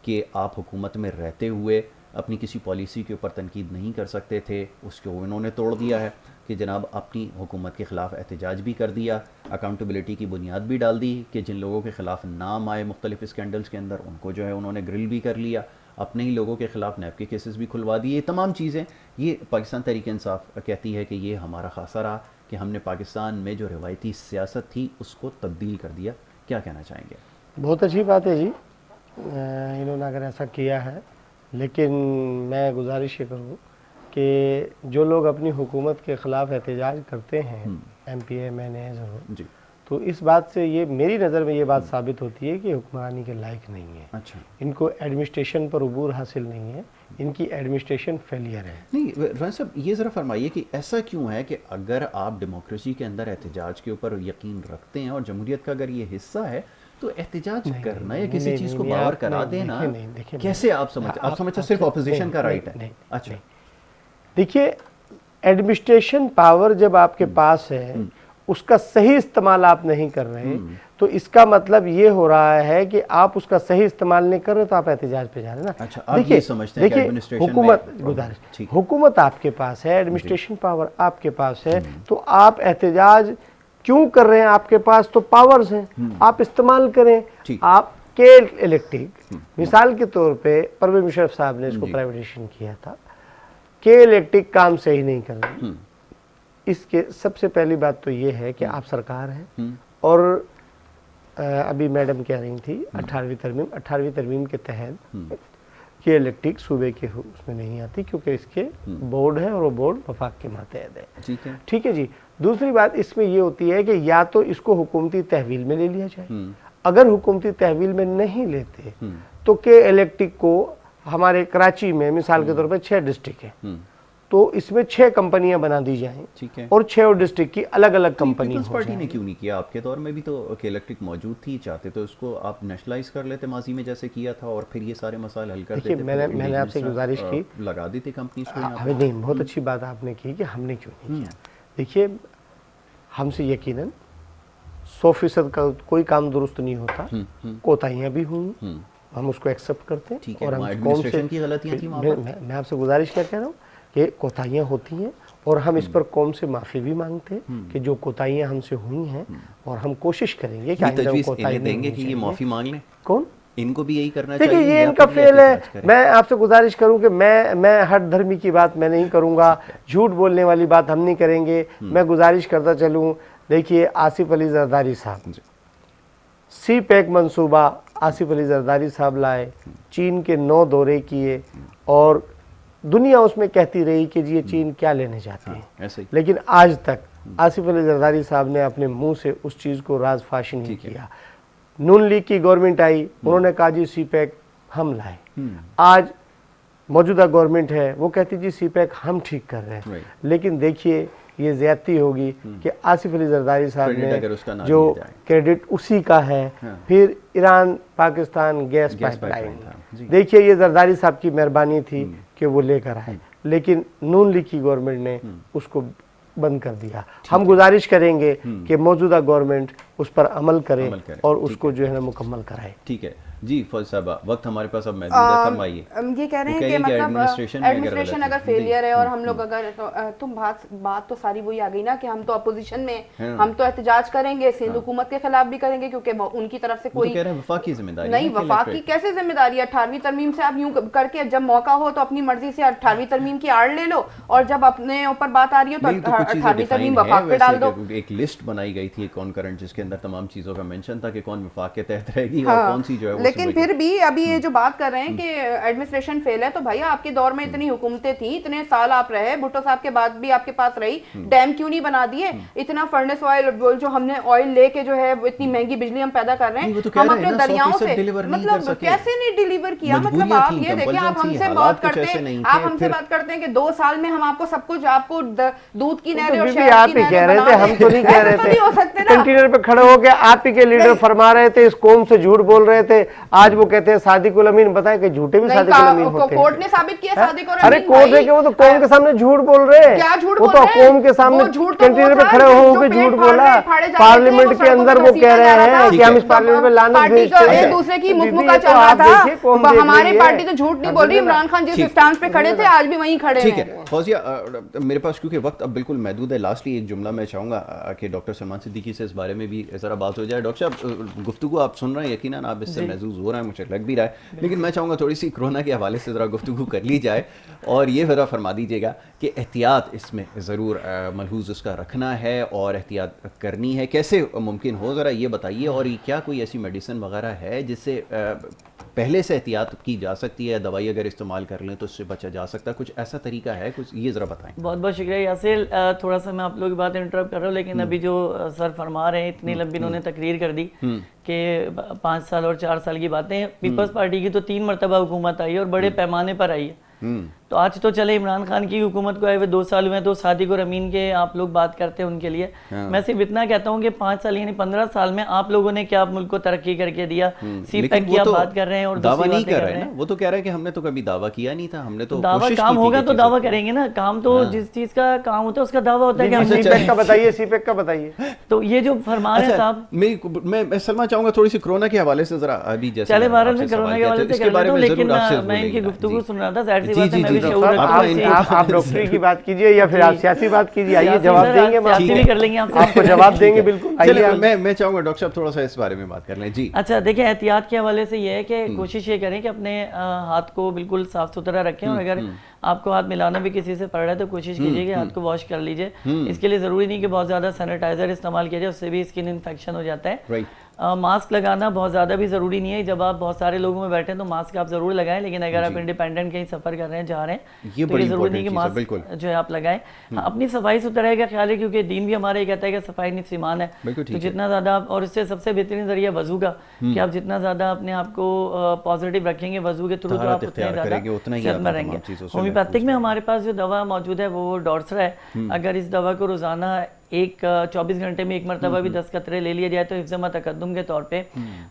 कि आप हुकूमत में रहते हुए अपनी किसी पॉलिसी के ऊपर तनकीद नहीं कर सकते थे, उसको इन्होंने तोड़ दिया है कि जनाब अपनी हुकूमत के ख़िलाफ़ एहतजाज भी कर दिया, अकाउंटेबिलिटी की बुनियाद भी डाल दी कि जिन लोगों के ख़िलाफ़ नाम आए मुख्तलिफ स्कैंडल्स के अंदर उनको जो है उन्होंने ग्रिल भी कर लिया, अपने ही लोगों के ख़िलाफ़ नैब के केसेस भी खुलवा दिए। ये तमाम चीज़ें ये पाकिस्तान तहरीक इंसाफ कहती है कि ये हमारा खासा रहा कि हमने पाकिस्तान में जो रिवायती सियासत थी उसको तब्दील कर दिया। क्या कहना चाहेंगे? बहुत अच्छी बात है जी, इन्होंने अगर ऐसा किया है, लेकिन मैं गुजारिश ये करूँ कि जो लोग अपनी हुकूमत के ख़िलाफ़ एहतजाज करते हैं, MPA MNA ज़रूर, तो इस बात से ये मेरी नज़र में ये बात साबित होती है कि हुक्मरानी के लायक नहीं है। अच्छा, इनको एडमिनिस्ट्रेशन पर उबूर हासिल नहीं है, इनकी एडमिनिस्ट्रेशन फेलियर है। नहीं राना साहब, ये ज़रा फरमाइए कि ऐसा क्यों है कि अगर आप डेमोक्रेसी के अंदर एहतजाज के ऊपर यकीन रखते हैं और जमहूरियत का अगर ये हिस्सा है तो एहतजाज करना या किसी चीज़ को पावर करा देना कैसे आप समझते सिर्फ ऑपोजिशन का राइट है? अच्छा, देखिए एडमिनिस्ट्रेशन पावर जब आपके पास है उसका सही इस्तेमाल आप नहीं कर रहे तो इसका मतलब ये हो रहा है कि आप उसका सही इस्तेमाल नहीं कर रहे तो आप एहतजाज पे जा रहे हैं ना। अच्छा, आप ये समझते हैं कि एडमिनिस्ट्रेशन हुकूमत गुजारिश, हुकूमत आपके पास है, एडमिनिस्ट्रेशन पावर आपके पास है, तो आप एहतजाज क्यों कर रहे हैं? आपके पास तो पावर्स हैं, आप इस्तेमाल करें। आप के इलेक्ट्रिक मिसाल के तौर पे परवेज मुशर्रफ साहब ने इसको प्राइवेटाइजेशन किया था, के इलेक्ट्रिक काम सही नहीं कर रही। इसके सबसे पहली बात तो ये है कि आप सरकार हैं और अभी मैडम कह रही थी 18वीं तरमीम के तहत के इलेक्ट्रिक सूबे के उसमें नहीं आती क्योंकि इसके बोर्ड है और वो बोर्ड वफाक के मातहत है। ठीक है जी। दूसरी बात इसमें ये होती है कि या तो इसको हुकूमती तहवील में ले लिया जाए, अगर हुकूमती तहवील में नहीं लेते तो के इलेक्ट्रिक को हमारे कराची में मिसाल के तौर पर 6 डिस्ट्रिक्ट है तो इसमें 6 कंपनियां बना दी जाएं और 6 डिस्ट्रिक्ट की अलग अलग कंपनी हो जाए। पार्टी ने क्यों नहीं किया? आपके दौर में भी तो के इलेक्ट्रिक मौजूद थी, चाहते तो उसको आप नेशनलाइज कर लेते माजी में जैसे किया था और फिर ये सारे मसाइल हल कर देते। मैंने आपसे गुजारिश की, लगा दी थी कंपनीज को। नहीं, बहुत अच्छी बात आपने की कि हमने क्यों नहीं किया। देखिए हमसे यकीनन 100% का कोई काम दुरुस्त नहीं होता, कोताहियां भी हुई, हम उसको एक्सेप्ट करते हैं और हम एडमिनिस्ट्रेशन की गलतियां थी वहां पर। मैं आपसे गुजारिश क्या कह रहा हूँ कि कोताहियाँ होती हैं और हम इस पर कौम से माफ़ी भी मांगते हैं कि जो कोताहियाँ हमसे हुई हैं, और हम कोशिश करेंगे कि ये आइंदा वो तजवीज़ कोताही इन्हें नहीं देंगे होनी कि ये चाहिए। माफ़ी मांग लें, कौन? इनको भी यही करना देखिए चाहिए ये या इनका फिर ये फेल है। एहतियात करें? मैं आपसे गुजारिश करूं कि मैं हर धर्मी की बात मैं नहीं करूंगा, झूठ बोलने वाली बात हम नहीं करेंगे। मैं गुजारिश करता चलूं, देखिए आसिफ अली जरदारी साहब, सी पैक मंसूबा आसिफ अली जरदारी साहब लाए, चीन के 9 दौरे किए और दुनिया उसमें कहती रही कि जी ये चीन क्या लेने जाती है, ऐसे ही लेकिन आज तक आसिफ अली जरदारी साहब ने अपने मुंह से उस चीज़ को राजफाश नहीं किया। नून लीग की गवर्नमेंट आई, उन्होंने कहा जी सी पैक हम लाए। आज मौजूदा गवर्नमेंट है, वो कहती जी सी पैक हम ठीक कर रहे हैं। लेकिन देखिए ये ज्यादती होगी कि आसिफ अली जरदारी साहब ने जो क्रेडिट उसी का है। फिर ईरान पाकिस्तान गैस पाइपलाइन, देखिए ये जरदारी साहब की मेहरबानी थी कि वो लेकर आए, लेकिन नून लीग की गवर्नमेंट ने उसको बंद कर दिया। हम गुजारिश करेंगे कि मौजूदा गवर्नमेंट उस पर अमल करे और उसको जो है ना मुकम्मल कराए। ठीक है जी। फौज साहब, वक्त हमारे पास अब महदूद है, फरमाइए। ये कह रहे हैं कि मतलब एडमिनिस्ट्रेशन अगर फेलियर है और हम लोग अगर तुम बात तो सारी वही आ गई ना कि हम तो अपोजिशन में, हम तो एहतजाज करेंगे, सिंध हुकूमत के खिलाफ भी करेंगे क्योंकि उनकी तरफ से कोई वफाकी जिम्मेदारी नहीं। वफाकी कैसे जिम्मेदारी है? 18वीं तरमीम से आप यूं करके जब मौका हो तो अपनी मर्जी से 18वीं तरमीम की आड़ ले लो, और जब अपने ऊपर बात आ रही हो तो 18वीं तरमीम वफाक पे डाल दो। एक लिस्ट बनाई गई थी कॉन्करेंट, जिसके अंदर तमाम चीजों का मेंशन था कि कौन वफाक के तहत रहेगी और कौन सी जो है। लेकिन फिर भी अभी ये जो बात कर रहे हैं कि एडमिनिस्ट्रेशन फेल है, तो भैया आपके दौर में इतनी हुकूमतें थी, इतने साल आप रहे, भुट्टो साहब के बाद भी आपके पास रही, डैम क्यों नहीं बना दिए? इतना फर्नेस ऑयल जो हमने ऑयल लेके जो है इतनी महंगी बिजली हम पैदा कर रहे हैं, हम अपने दरियाओं से मतलब कैसे नहीं डिलीवर किया? मतलब आप ये देखिए, आप हमसे बात करते हैं, आप हमसे बात करते हैं कि 2 साल में हम आपको सब कुछ, आपको दूध की नहरें और शहद आप ही कह रहे थे, हम तो नहीं कह रहे थे। कंटेनर पे खड़े होकर आप ही के लीडर फरमा रहे थे, इस कौम से झूठ बोल रहे थे। आज वो कहते हैं सादिक उल अमीन, बताए कि झूठे भी सादिक उल अमीन होते हैं। कोर्ट ने साबित किया सादिक उल अमीन। अरे कोर्ट है कि वो तो कौम के सामने झूठ बोल रहे हैं। क्या झूठ बोल रहे हैं? वो तो कौम के सामने कंटेनर पे खड़े होकर झूठ बोला। पार्लियामेंट के अंदर वो कह रहे हैं कि हम इस पार्लियामेंट में लानत भेजते हैं। एक दूसरे की मुखमुका चल रहा था। हमारी पार्टी तो झूठ नहीं बोल रही। इमरान खान जिस स्टैंड पे खड़े थे आज भी वहीं खड़े हैं। ठीक है फौजिया, मेरे पास क्योंकि वक्त अब बिल्कुल महदूद है, लास्टली एक जुमला मैं चाहूँगा कि डॉक्टर सलमान सिद्दीकी से इस बारे में भी ज़रा बात हो जाए। डॉक्टर साहब, गुफ्तगू आप सुन रहे हैं, यकीनन आप इससे महसूस हो रहा है, मुझे लग भी रहा है, लेकिन मैं चाहूँगा थोड़ी सी कोरोना के हवाले से ज़रा गुफ्तगू कर ली जाए और ये ज़रा फरमा दीजिएगा कि एहतियात इसमें ज़रूर मलहूज़ उसका रखना है और एहतियात करनी है, कैसे मुमकिन हो ज़रा ये बताइए। और क्या कोई ऐसी मेडिसिन वगैरह है जिससे पहले से एहतियात की जा सकती है, दवाई अगर इस्तेमाल कर लें तो उससे बचा जा सकता है, कुछ ऐसा तरीका है? कुछ ये ज़रा बताएं। बहुत बहुत शुक्रिया यासिर। थोड़ा सा मैं आप लोगों की बात इंटरप्ट कर रहा हूँ, लेकिन अभी जो सर फरमा रहे हैं, इतनी लंबी उन्होंने तकरीर कर दी कि 5 साल और 4 साल की बातें। पीपल्स पार्टी की तो 3 मरतबा हुकूमत आई और बड़े पैमाने पर आई है। तो आज तो चले इमरान खान की हुकूमत को आए हुए 2 साल हुए, तो सादिक और अमीन के आप लोग बात करते हैं उनके लिए। मैं सिर्फ इतना कहता हूं कि 5 साल यानी 15 साल में आप लोगों ने क्या मुल्क को तरक्की करके दिया? सी पैक की आप बात कर रहे हैं और दावा नहीं कर रहे हैं ना, वो तो कह रहे हैं कि हमने तो कभी दावा किया नहीं था, हमने तो दावा काम होगा तो दावा करेंगे ना। काम तो जिस चीज का काम होता है उसका दावा होता है कि सी पैक का बताइए, सी पैक का बताइए। तो ये जो फरमा रहे हैं साहब, मैं सलमा चाहूंगा थोड़ी सी कोरोना के हवाले से जरा अभी जैसे चले भारत में कोरोना के हवाले से कर लेता हूं, लेकिन मैं इनकी गुफ्तगू सुन रहा था, जाहिर सी बात है मैं भी शऊर रखता हूं। आप डॉक्टरी की बात कीजिए या फिर आप सियासी बात कीजिए, आइए जवाब देंगे, भी कर लेंगे आपको जवाब देंगे बिल्कुल। चलिए मैं चाहूंगा डॉक्टर साहब थोड़ा सा इस बारे में बात कर लें जी। अच्छा देखिए, एहतियात के हवाले से ये है कि कोशिश ये करें कि अपने हाथ को बिल्कुल साफ सुथरा रखें, और अगर आपको हाथ मिलाना भी किसी से पड़ रहा है तो कोशिश कीजिए कि हाथ को वॉश कर लीजिए। इसके लिए ज़रूरी नहीं कि बहुत ज़्यादा सैनिटाइजर इस्तेमाल किया जाए, उससे भी स्किन इन्फेक्शन हो जाता है। मास्क लगाना बहुत ज़्यादा भी ज़रूरी नहीं है। जब आप बहुत सारे लोगों में बैठे हैं तो मास्क आप ज़रूर लगाएं, लेकिन अगर आप इंडिपेंडेंट कहीं सफ़र कर रहे हैं, जा रहे हैं, तो ये ज़रूरी नहीं कि मास्क जो है आप लगाएं। अपनी सफाई सुथराई का ख्याल है, क्योंकि दीन भी हमारे ये कहता है कि सफाई निस्फ़ ईमान है। तो जितना ज़्यादा आप, और इससे सबसे बेहतरीन जरिया वज़ू का, कि आप जितना ज़्यादा अपने आप को पॉजिटिव रखेंगे वज़ू के थ्रू, तो आप उतने ज़्यादा सेहत में रहेंगे। होम्योपैथिक में हमारे पास जो दवा मौजूद है वो डॉर्सरा है। अगर इस दवा को रोज़ाना 24 घंटे में 1 मरतबा भी 10 कतरे ले लिया जाए तो हिफ्ज़ मतक़द्दुम के तौर पे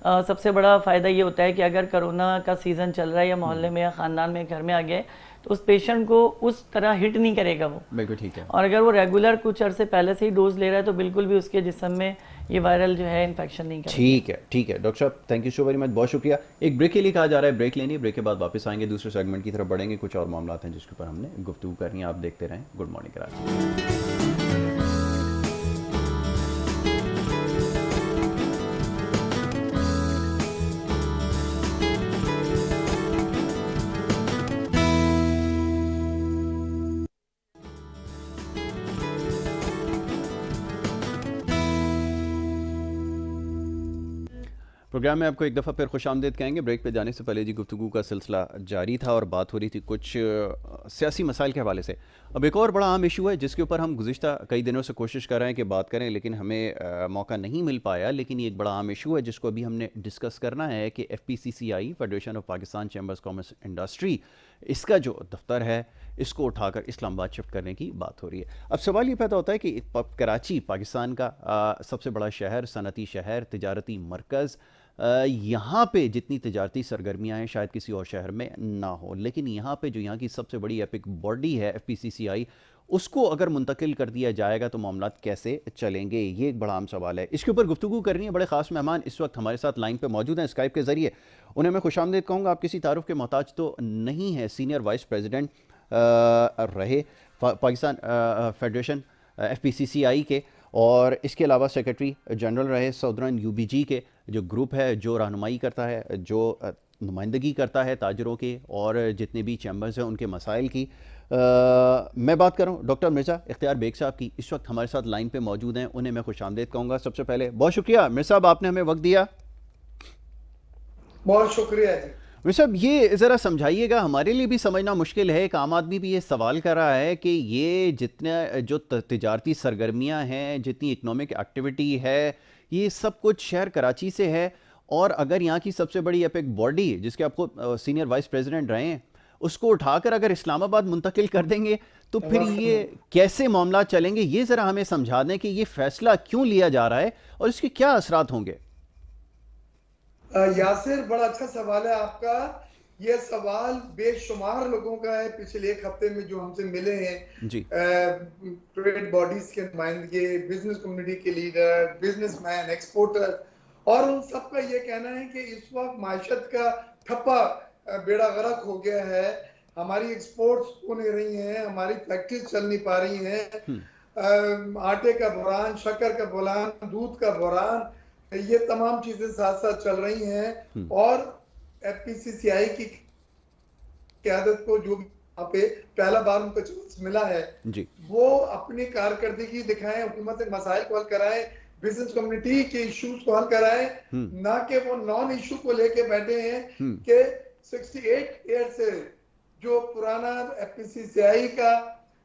सबसे बड़ा फ़ायदा ये होता है कि अगर कोरोना का सीज़न चल रहा है या मोहल्ले में या ख़ानदान में घर में आ गया, तो उस पेशेंट को उस तरह हिट नहीं करेगा वो। बिल्कुल ठीक है। और अगर वो रेगुलर कुछ अरसे पहले से ही डोज ले रहा है तो बिल्कुल भी उसके जिस्म में ये वायरल जो है इन्फेक्शन नहीं करेगा। ठीक है, ठीक है डॉक्टर साहब, thank you so very much, बहुत शुक्रिया। एक ब्रेक के लिए कहा जा रहा है, ब्रेक लेनी है, ब्रेक के बाद वापस आएंगे, दूसरे सेगमेंट की तरफ बढ़ेंगे। कुछ और मामला हैं जिसके ऊपर हमने गुफ्तगू करनी है, आप देखते रहें गुड मॉर्निंग कराची। प्रोग्राम में आपको एक दफ़ा फिर खुशामदीद कहेंगे। ब्रेक पे जाने से पहले जी गुफ्तगू का सिलसिला जारी था और बात हो रही थी कुछ सियासी मसाइल के हवाले से। अब एक और बड़ा आम इशू है जिसके ऊपर हम गुज़िश्ता कई दिनों से कोशिश कर रहे हैं कि बात करें, लेकिन हमें मौका नहीं मिल पाया। लेकिन ये एक बड़ा आम इशू है जिसको अभी हमने डिस्कस करना है कि FPCCI federation of Pakistan chambers commerce industry, इसका जो दफ्तर है इसको उठाकर इस्लामाबाद शिफ्ट करने की बात हो रही है। अब सवाल ये पैदा होता है कि कराची पाकिस्तान का सबसे बड़ा शहर, सनती शहर, तिजारती मरकज़, यहाँ पे जितनी तिजारती सरगर्मियाँ हैं शायद किसी और शहर में ना हो, लेकिन यहाँ पे जो यहाँ की सबसे बड़ी एपिक बॉडी है FPCCI, उसको अगर मुंतकिल कर दिया जाएगा तो मामलात कैसे चलेंगे, ये एक बड़ा आम सवाल है। इसके ऊपर गुफ्तगू करनी है। बड़े ख़ास मेहमान इस वक्त हमारे साथ लाइन पे मौजूद हैं स्काइप के ज़रिए। उन्हें मैं खुशामदीद कहूँगा, आप किसी तारुफ के मोहताज तो नहीं है। सीनियर वाइस प्रेसिडेंट रहे पाकिस्तान फेडरेशन FPCCI के, और इसके अलावा सेक्रेटरी जनरल रहे सौदर्न UBG के, जो ग्रुप है जो रहनुमाई करता है, जो नुमाइंदगी करता है ताजरों के और जितने भी चैम्बर्स हैं उनके मसाइल की। मैं बात कर रहा हूँ डॉक्टर मिर्ज़ा इख्तियार बेग साहब की, इस वक्त हमारे साथ लाइन पे मौजूद हैं। उन्हें मैं खुशामदीद कहूँगा। सबसे पहले बहुत शुक्रिया मिर्ज़ा साहब, आपने हमें वक्त दिया। बहुत शुक्रिया जी। मिर्ज़ा साहब, ये ज़रा समझाइएगा, हमारे लिए भी समझना मुश्किल है। एक आम आदमी भी ये सवाल कर रहा है कि ये जितने जो तिजारती सरगर्मियाँ हैं, जितनी इकनॉमिक एक्टिविटी है, ये सब कुछ शहर कराची से है, और अगर यहाँ की सबसे बड़ी एपिक बॉडी जिसके आपको सीनियर वाइस प्रेसिडेंट रहे हैं, उसको उठाकर अगर इस्लामाबाद मुंतकिल कर देंगे तो फिर ये कैसे मामला चलेंगे, ये ज़रा हमें समझा दें कि ये फैसला क्यों लिया जा रहा है और इसके क्या असरात होंगे। यासिर, बड़ा अच्छा सवाल है आपका। ये सवाल बेशुमार लोगों का है पिछले एक हफ्ते में जो हमसे मिले हैं जी। ट्रेड बॉडीज के नुमाइंदे, बिजनेस कम्युनिटी के लीडर, बिजनेसमैन, एक्सपोर्टर, और उन सब का ये कहना है कि इस वक्त माशत का ठप्पा बेड़ा गर्क हो गया है। हमारी एक्सपोर्ट्स हो नहीं रही हैं, हमारी फैक्ट्रीज चल नहीं पा रही हैं, आटे का बुरान, शक्कर का बुरान, दूध का बुरान, ये तमाम चीजें साथ साथ चल रही हैं। और FPCCI की क़यादत को जो यहाँ पे पहला बार उनको चांस मिला है जी, वो अपनी कारकर्दगी दिखाएं, हुकूमत के मसाइल को हल कराएं, बिजनेस कम्युनिटी के इश्यूज को हल कराएं, ना कि वो नॉन इशू को लेके बैठे हैं कि 68 ईयर से जो पुराना FPCCI का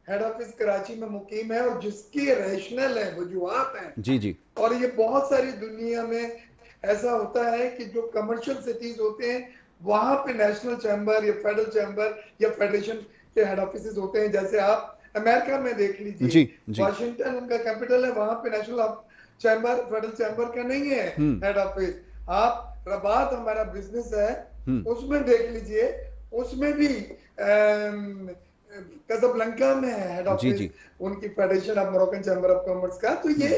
हेड ऑफिस कराची में मुकीम है और जिसकी रैशनल है, वजूहात हैं जी जी, और ये बहुत सारी दुनिया में ऐसा होता है कि जो कमर्शियल सिटीज होते हैं वहां पे नेशनल चैम्बर या फेडरल चैम्बर या फेडरेशन के हेड ऑफिस होते हैं। जैसे आप अमेरिका में देख लीजिए, वाशिंगटन उनका कैपिटल है, वहां पे नेशनल चैम्बर, फेडरल चैम्बर का नहीं है हेड ऑफिस। आप रबात हमारा बिजनेस है, उसमें देख लीजिए, उसमें भी कसब्लंका में है हेड ऑफिस उनकी federation of Moroccan chamber of commerce का। तो ये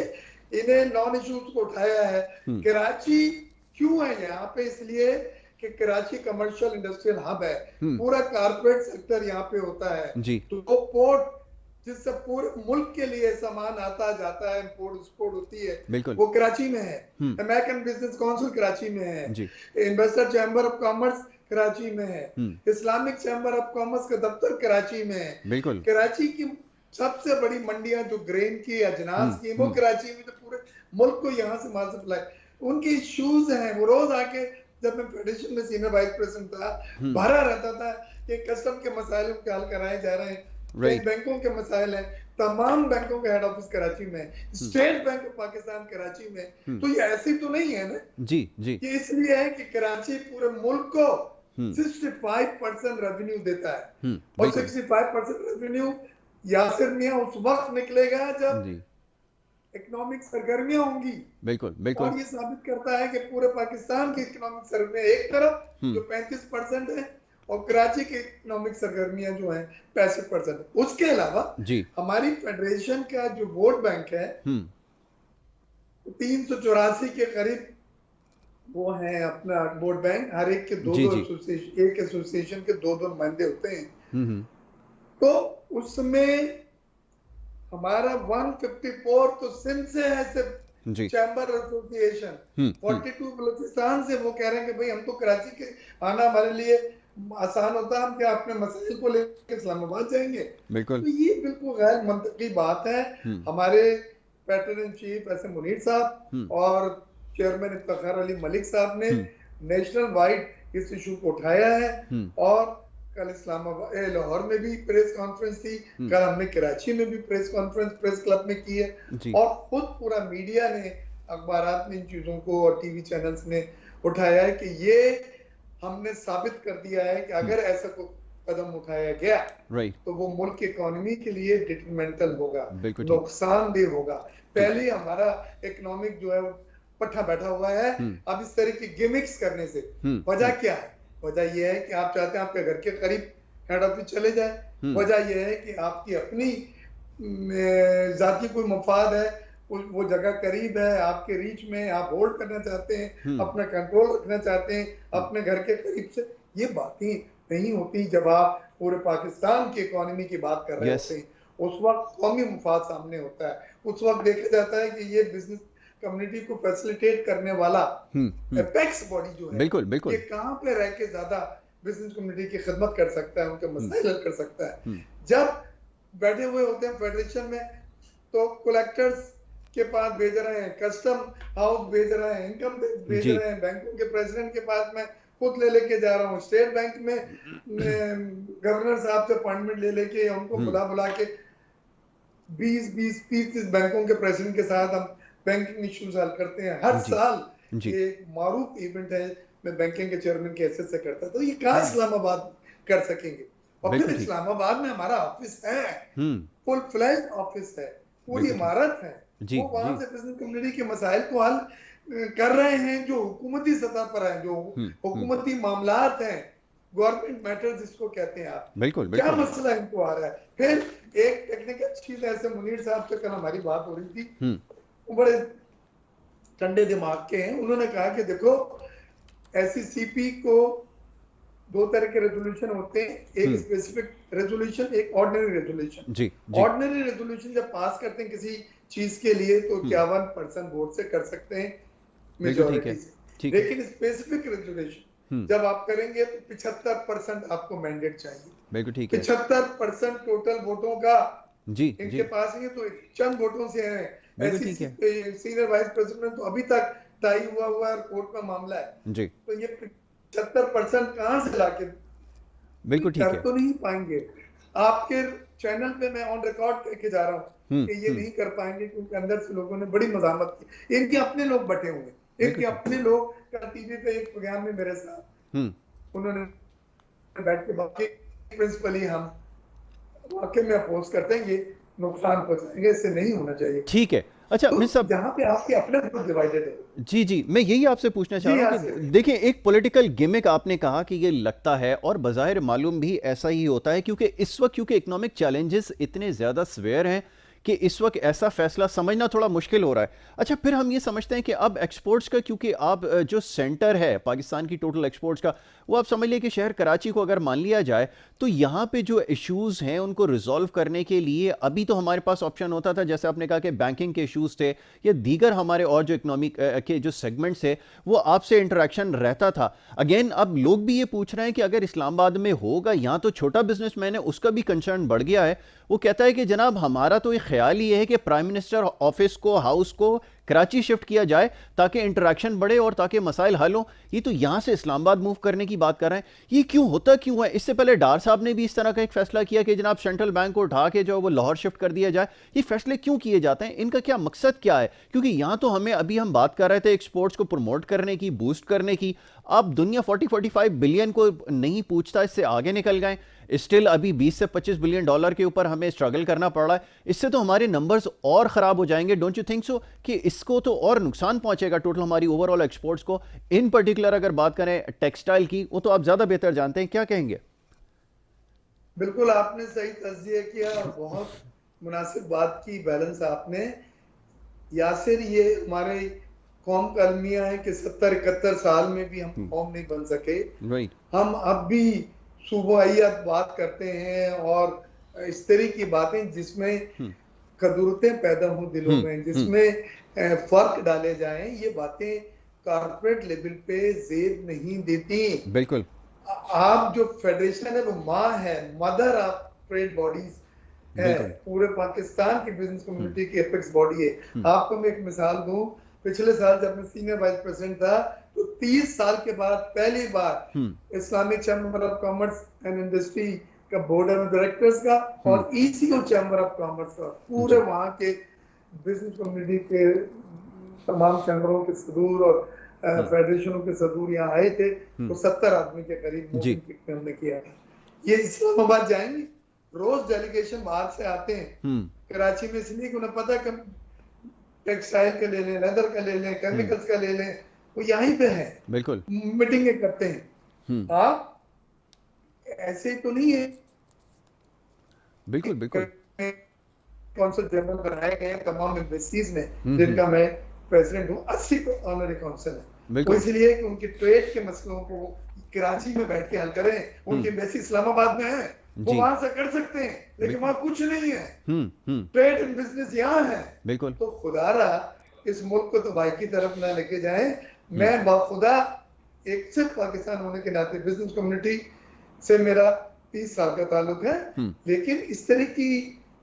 इन्हें नॉन इश्यूज को उठाया है। कराची क्यों है यहाँ पे? इसलिए कि कराची कमर्शियल इंडस्ट्रियल हब है, पूरा कारपोरेट सेक्टर यहाँ पे होता है। तो पोर्ट जिससे पूरे मुल्क के लिए सामान आता जाता है, इंपोर्ट एक्सपोर्ट होती है, वो कराची में है। अमेरिकन बिजनेस काउंसिल कराची में है, investor chamber of commerce Karachi में है, इस्लामिक चैम्बर ऑफ कॉमर्स का दफ्तर कराची में है। कराची की सबसे बड़ी मंडियां जो ग्रेन की, अजनास की, वो कराची में, तो पूरे मुल्क को यहाँ से माल सप्लाई। उनके इश्यूज हैं, वो रोज आके, जब मैं फेडरेशन में सीनियर वाइस प्रेसिडेंट था, भरा रहता था कि कस्टम के मसाइलों के हल कराए जा रहे हैं, बैंकों के मसाइल हैं, तमाम बैंकों का हेड ऑफिस कराची में, state bank of Pakistan Karachi में। तो ये ऐसी तो नहीं है ना जी जी, ये इसलिए है कि कराची पूरे मुल्क को 65% रेवेन्यू देता है, और 65% रेवेन्यू यासिर मियां उस वक्त निकलेगा जब इकोनॉमिक सरगर्मियां होंगी। बिल्कुल बिल्कुल, और ये साबित करता है कि पूरे पाकिस्तान की इकोनॉमिक सरगर्मियां एक तरफ जो 35% है, और कराची की इकोनॉमिक सरगर्मियां जो हैं 65%। उसके अलावा जी हमारी फेडरेशन का जो वोट बैंक है 384 के करीब वो है अपना वोट बैंक। हर एक के दो जी दो जी एसोसिएशन, एक एसोसिएशन के दो नुमाइंदे होते हैं। हम्म तो उसमें हमारा 154 तो सिंध से है सिर्फ जी चैम्बर एसोसिएशन, 42 बलूचिस्तान से। वो कह रहे हैं कि भाई हम तो कराची के आना हमारे लिए आसान होता है, हम क्या अपने मसाइल को लेकर इस्लामाबाद जाएंगे? बिल्कुल तो ये बिल्कुल गैर मंतकी बात है। हमारे पैटर्न इन चीफ ऐसे मुनीर साहब और चेयरमैन इफ्तिखार अली मलिक साहब ने नेशनल वाइड इस इशू को उठाया है। और कल इस्लामाबाद लाहौर में भी प्रेस कॉन्फ्रेंस थी, कल हमने कराची में भी प्रेस कॉन्फ्रेंस प्रेस क्लब में की है। और खुद पूरा मीडिया ने, अखबारात ने इन चीजों को और टीवी चैनल्स ने उठाया है कि ये हमने साबित कर दिया है कि अगर ऐसा कोई कदम उठाया गया तो वो मुल्क की इकोनॉमी के लिए डिट्रीमेंटल होगा, नुकसानदेह होगा। पहले हमारा इकोनॉमिक जो है पट्टा बैठा हुआ है। अब इस तरह की गिमिक्स करने से वजह क्या है? वजह यह है कि आप चाहते हैं आपके घर के करीब हेड ऑफिस चले जाए। वजह यह है कि आपकी अपनी जाती कोई मफाद है, वो जगह करीब है, आपके रीच में, आप होल्ड करना चाहते हैं, अपना कंट्रोल रखना चाहते हैं अपने घर के करीब से। ये बातें नहीं होती जब आप पूरे पाकिस्तान की इकोनॉमी की बात कर रहे होते हैं। उस वक्त कौमी मुफाद सामने होता है। उस वक्त देखा जाता है कि ये बिजनेस कम्युनिटी को फैसिलिटेट करने वाला एपेक्स बॉडी जो है, बिल्कुल बिल्कुल, ये कहां पे रह के ज्यादा बिजनेस कम्युनिटी की खिदमत कर सकता है, उनके मसाइल हल कर सकता है। जब बैठे हुए होते हैं फेडरेशन में तो कलेक्टर्स के पास भेज रहे हैं, कस्टम हाउस भेज रहे हैं, इनकम टैक्स भेज रहे हैं, बैंकों के प्रेसिडेंट के पास मैं खुद लेके जा रहा हूँ, स्टेट बैंक में गवर्नर साहब से अपॉइंटमेंट लेके उनको बुला के 20-30 बैंकों के प्रेसिडेंट के साथ हम बैंकिंग इश्यूज हल करते हैं हर साल। ये एक मारूफ इवेंट है, मैं बैंकिंग के चेयरमैन के हैसियत से करता। तो ये कहाँ इस्लामाबाद कर सकेंगे? और फिर इस्लामाबाद में हमारा ऑफिस है, फुल फ्लैश ऑफिस है, पूरी इमारत है। वो वहां से बिजनेस कम्युनिटी के मसाइल को हल कर रहे हैं जो हुकूमती सतह पर है, जो हुकूमती मामलात हैं, गवर्नमेंट मैटर्स जिसको कहते हैं आप। बिल्कुल क्या मसला इनको आ रहा है? फिर एक टेक्निकल चीज ऐसे मुनीर साहब से कल हमारी बात हो रही थी, वो बड़े ठंडे दिमाग के हैं। उन्होंने कहा कि देखो एससीसीपी को दो तरह के रेजोल्यूशन होते हैं, एक स्पेसिफिक रेजोल्यूशन, एक ऑर्डिनरी रेजोल्यूशन। ऑर्डिनरी रेजोल्यूशन जब पास करते हैं किसी चीज के लिए तो 51% वोट से कर सकते हैं, मेजॉरिटी से। लेकिन स्पेसिफिक रेजोल्यूशन जब आप करेंगे तो 75% आपको मैंडेट चाहिए। 75% टोटल वोटों का इनके पास है, तो चंद वोटों से है। सीनियर वाइस प्रेसिडेंट तो अभी तक टाई हुआ है, कोर्ट में मामला है जी। तो ये 75% कहां से लाके कर तो नहीं पाएंगे। आपके चैनल पे मैं ऑन रिकॉर्ड करके जा रहा हूँ कि ये नहीं कर पाएंगे, क्योंकि अंदर से लोगों ने बड़ी मजामत की। इनके अपने लोग बटे हुए, इनके अपने लोग कल टीवी पे एक प्रोग्राम में मेरे साथ उन्होंने बैठ के बाकी प्रिंसिपली हम वाकई में अपोज करते हैं, ये नुकसान पहुंचाएंगे, इससे नहीं होना चाहिए। ठीक है। अच्छा तो मिस साहब, जहाँ पे आपके अपने ग्रुप डिवाइडेड है। जी जी, मैं यही आपसे पूछना चाह रहा हूँ कि देखिए, एक पॉलिटिकल गिमिक आपने कहा कि ये लगता है और बाज़ाहिर मालूम भी ऐसा ही होता है, क्योंकि इस वक्त क्योंकि इकोनॉमिक चैलेंजेस इतने ज़्यादा स्वेयर हैं कि इस वक्त ऐसा फैसला समझना थोड़ा मुश्किल हो रहा है। अच्छा, फिर हम ये समझते हैं कि अब एक्सपोर्ट्स का, क्योंकि आप जो सेंटर है पाकिस्तान की टोटल एक्सपोर्ट्स का, वो आप समझ लिए कि शहर कराची को अगर मान लिया जाए तो यहाँ पे जो इश्यूज़ हैं उनको रिजॉल्व करने के लिए अभी तो हमारे पास ऑप्शन होता था, जैसे आपने कहा कि बैंकिंग के इश्यूज़ थे या दीगर हमारे और जो इकोनॉमिक के जो सेगमेंट्स है वो आपसे इंटरेक्शन रहता था। अगेन अब लोग भी ये पूछ रहे हैं कि अगर इस्लामाबाद में होगा, यहाँ तो छोटा बिजनेसमैन है उसका भी कंसर्न बढ़ गया है। वो कहता है कि जनाब हमारा तो एक ख्याल ये है कि प्राइम मिनिस्टर ऑफिस को, हाउस को कराची शिफ्ट किया जाए ताकि इंटरेक्शन बढ़े और ताकि मसाइल हल हो। ये तो यहाँ से इस्लामाबाद मूव करने की बात कर रहे हैं, ये क्यों होता क्यों है? इससे पहले डार साहब ने भी इस तरह का एक फैसला किया कि जनाब सेंट्रल बैंक को उठा के जो वो लाहौर शिफ्ट कर दिया जाए। ये फैसले क्यों किए जाते हैं? इनका क्या मकसद क्या है? क्योंकि यहाँ तो हमें, अभी हम बात कर रहे थे एक्सपोर्ट्स को प्रमोट करने की, बूस्ट करने की। अब दुनिया 40-45 बिलियन को नहीं पूछता, इससे आगे निकल गए। स्टिल अभी 20 से 25 बिलियन डॉलर के ऊपर हमें स्ट्रगल करना पड़ रहा है। इससे तो हमारे नंबर्स और ख़राब हो जाएंगे, डोंट यू थिंक सो? कि इसको तो और नुकसान पहुंचेगा टोटल हमारी ओवरऑल एक्सपोर्ट्स को। इन पर्टिकुलर अगर बात करें टेक्सटाइल की, वो तो आप ज़्यादा बेहतर जानते हैं, क्या कहेंगे? बिल्कुल आपने सही तज्जिया किया और बहुत मुनासिब बात की, बैलेंस आपने। यासिर, ये हमारे कौम का अलमिया है कि 70-71 साल में भी हम कौम नहीं बन सके। हम अब भी सूबाइयत बात करते हैं और इस तरह की बातें जिसमें कदूरतें पैदा हों दिलों में, जिसमें फर्क डाले जाएं, ये बातें कारपोरेट लेवल पे जेब नहीं देती। बिल्कुल। आप जो फेडरेशन है वो माँ है, मदर ऑफ ट्रेड बॉडीज है, पूरे पाकिस्तान की बिजनेस कम्युनिटी की एपेक्स बॉडी है। आपको मैं एक मिसाल दूं, पिछले साल जब मैं सीनियर वाइस प्रेसिडेंट था तो 30 साल के बाद पहली बार Islamic chamber of commerce and industry का बोर्ड ऑफ डायरेक्टर्स का और ईसीओ चैम्बर ऑफ कॉमर्स का, पूरे वहां के बिजनेस कम्युनिटी के तमाम चैम्बरों के सदूर और फेडरेशनों के सदूर यहाँ आए थे। तो 70 आदमी के करीब हमने किया था। ये इस्लामाबाद जाएंगे, रोज डेलीगेशन बाहर से आते हैं कराची में, इसलिए कि उन्हें पता है टेक्सटाइल का ले लें, लेदर का ले लें, केमिकल्स का ले लें, वो यहीं पे है। बिल्कुल मीटिंगें करते हैं। आप ऐसे तो नहीं है। बिल्कुल बिल्कुल। काउंसिल जनरल बनाए गए तमाम एम्बेसीज में, जिनका मैं प्रेसिडेंट हूँ, 80 तो ऑनरी काउंसिल है। वो इसलिए कि उनके ट्रेड के मसलों को कराची में बैठ के हल करें। उनकी एम्बेसी इस्लामाबाद में है, वो वहां से कर सकते हैं, लेकिन वहां कुछ नहीं है। ट्रेड एंड बिजनेस यहाँ है। बिल्कुल। तो खुदारा इस मुल्क को तो भाई की तरफ ना लेके जाएं। मैं बाखुदा एक सिर्फ पाकिस्तान होने के नाते बिजनेस कम्युनिटी से मेरा 30 साल का ताल्लुक है, लेकिन इस तरह की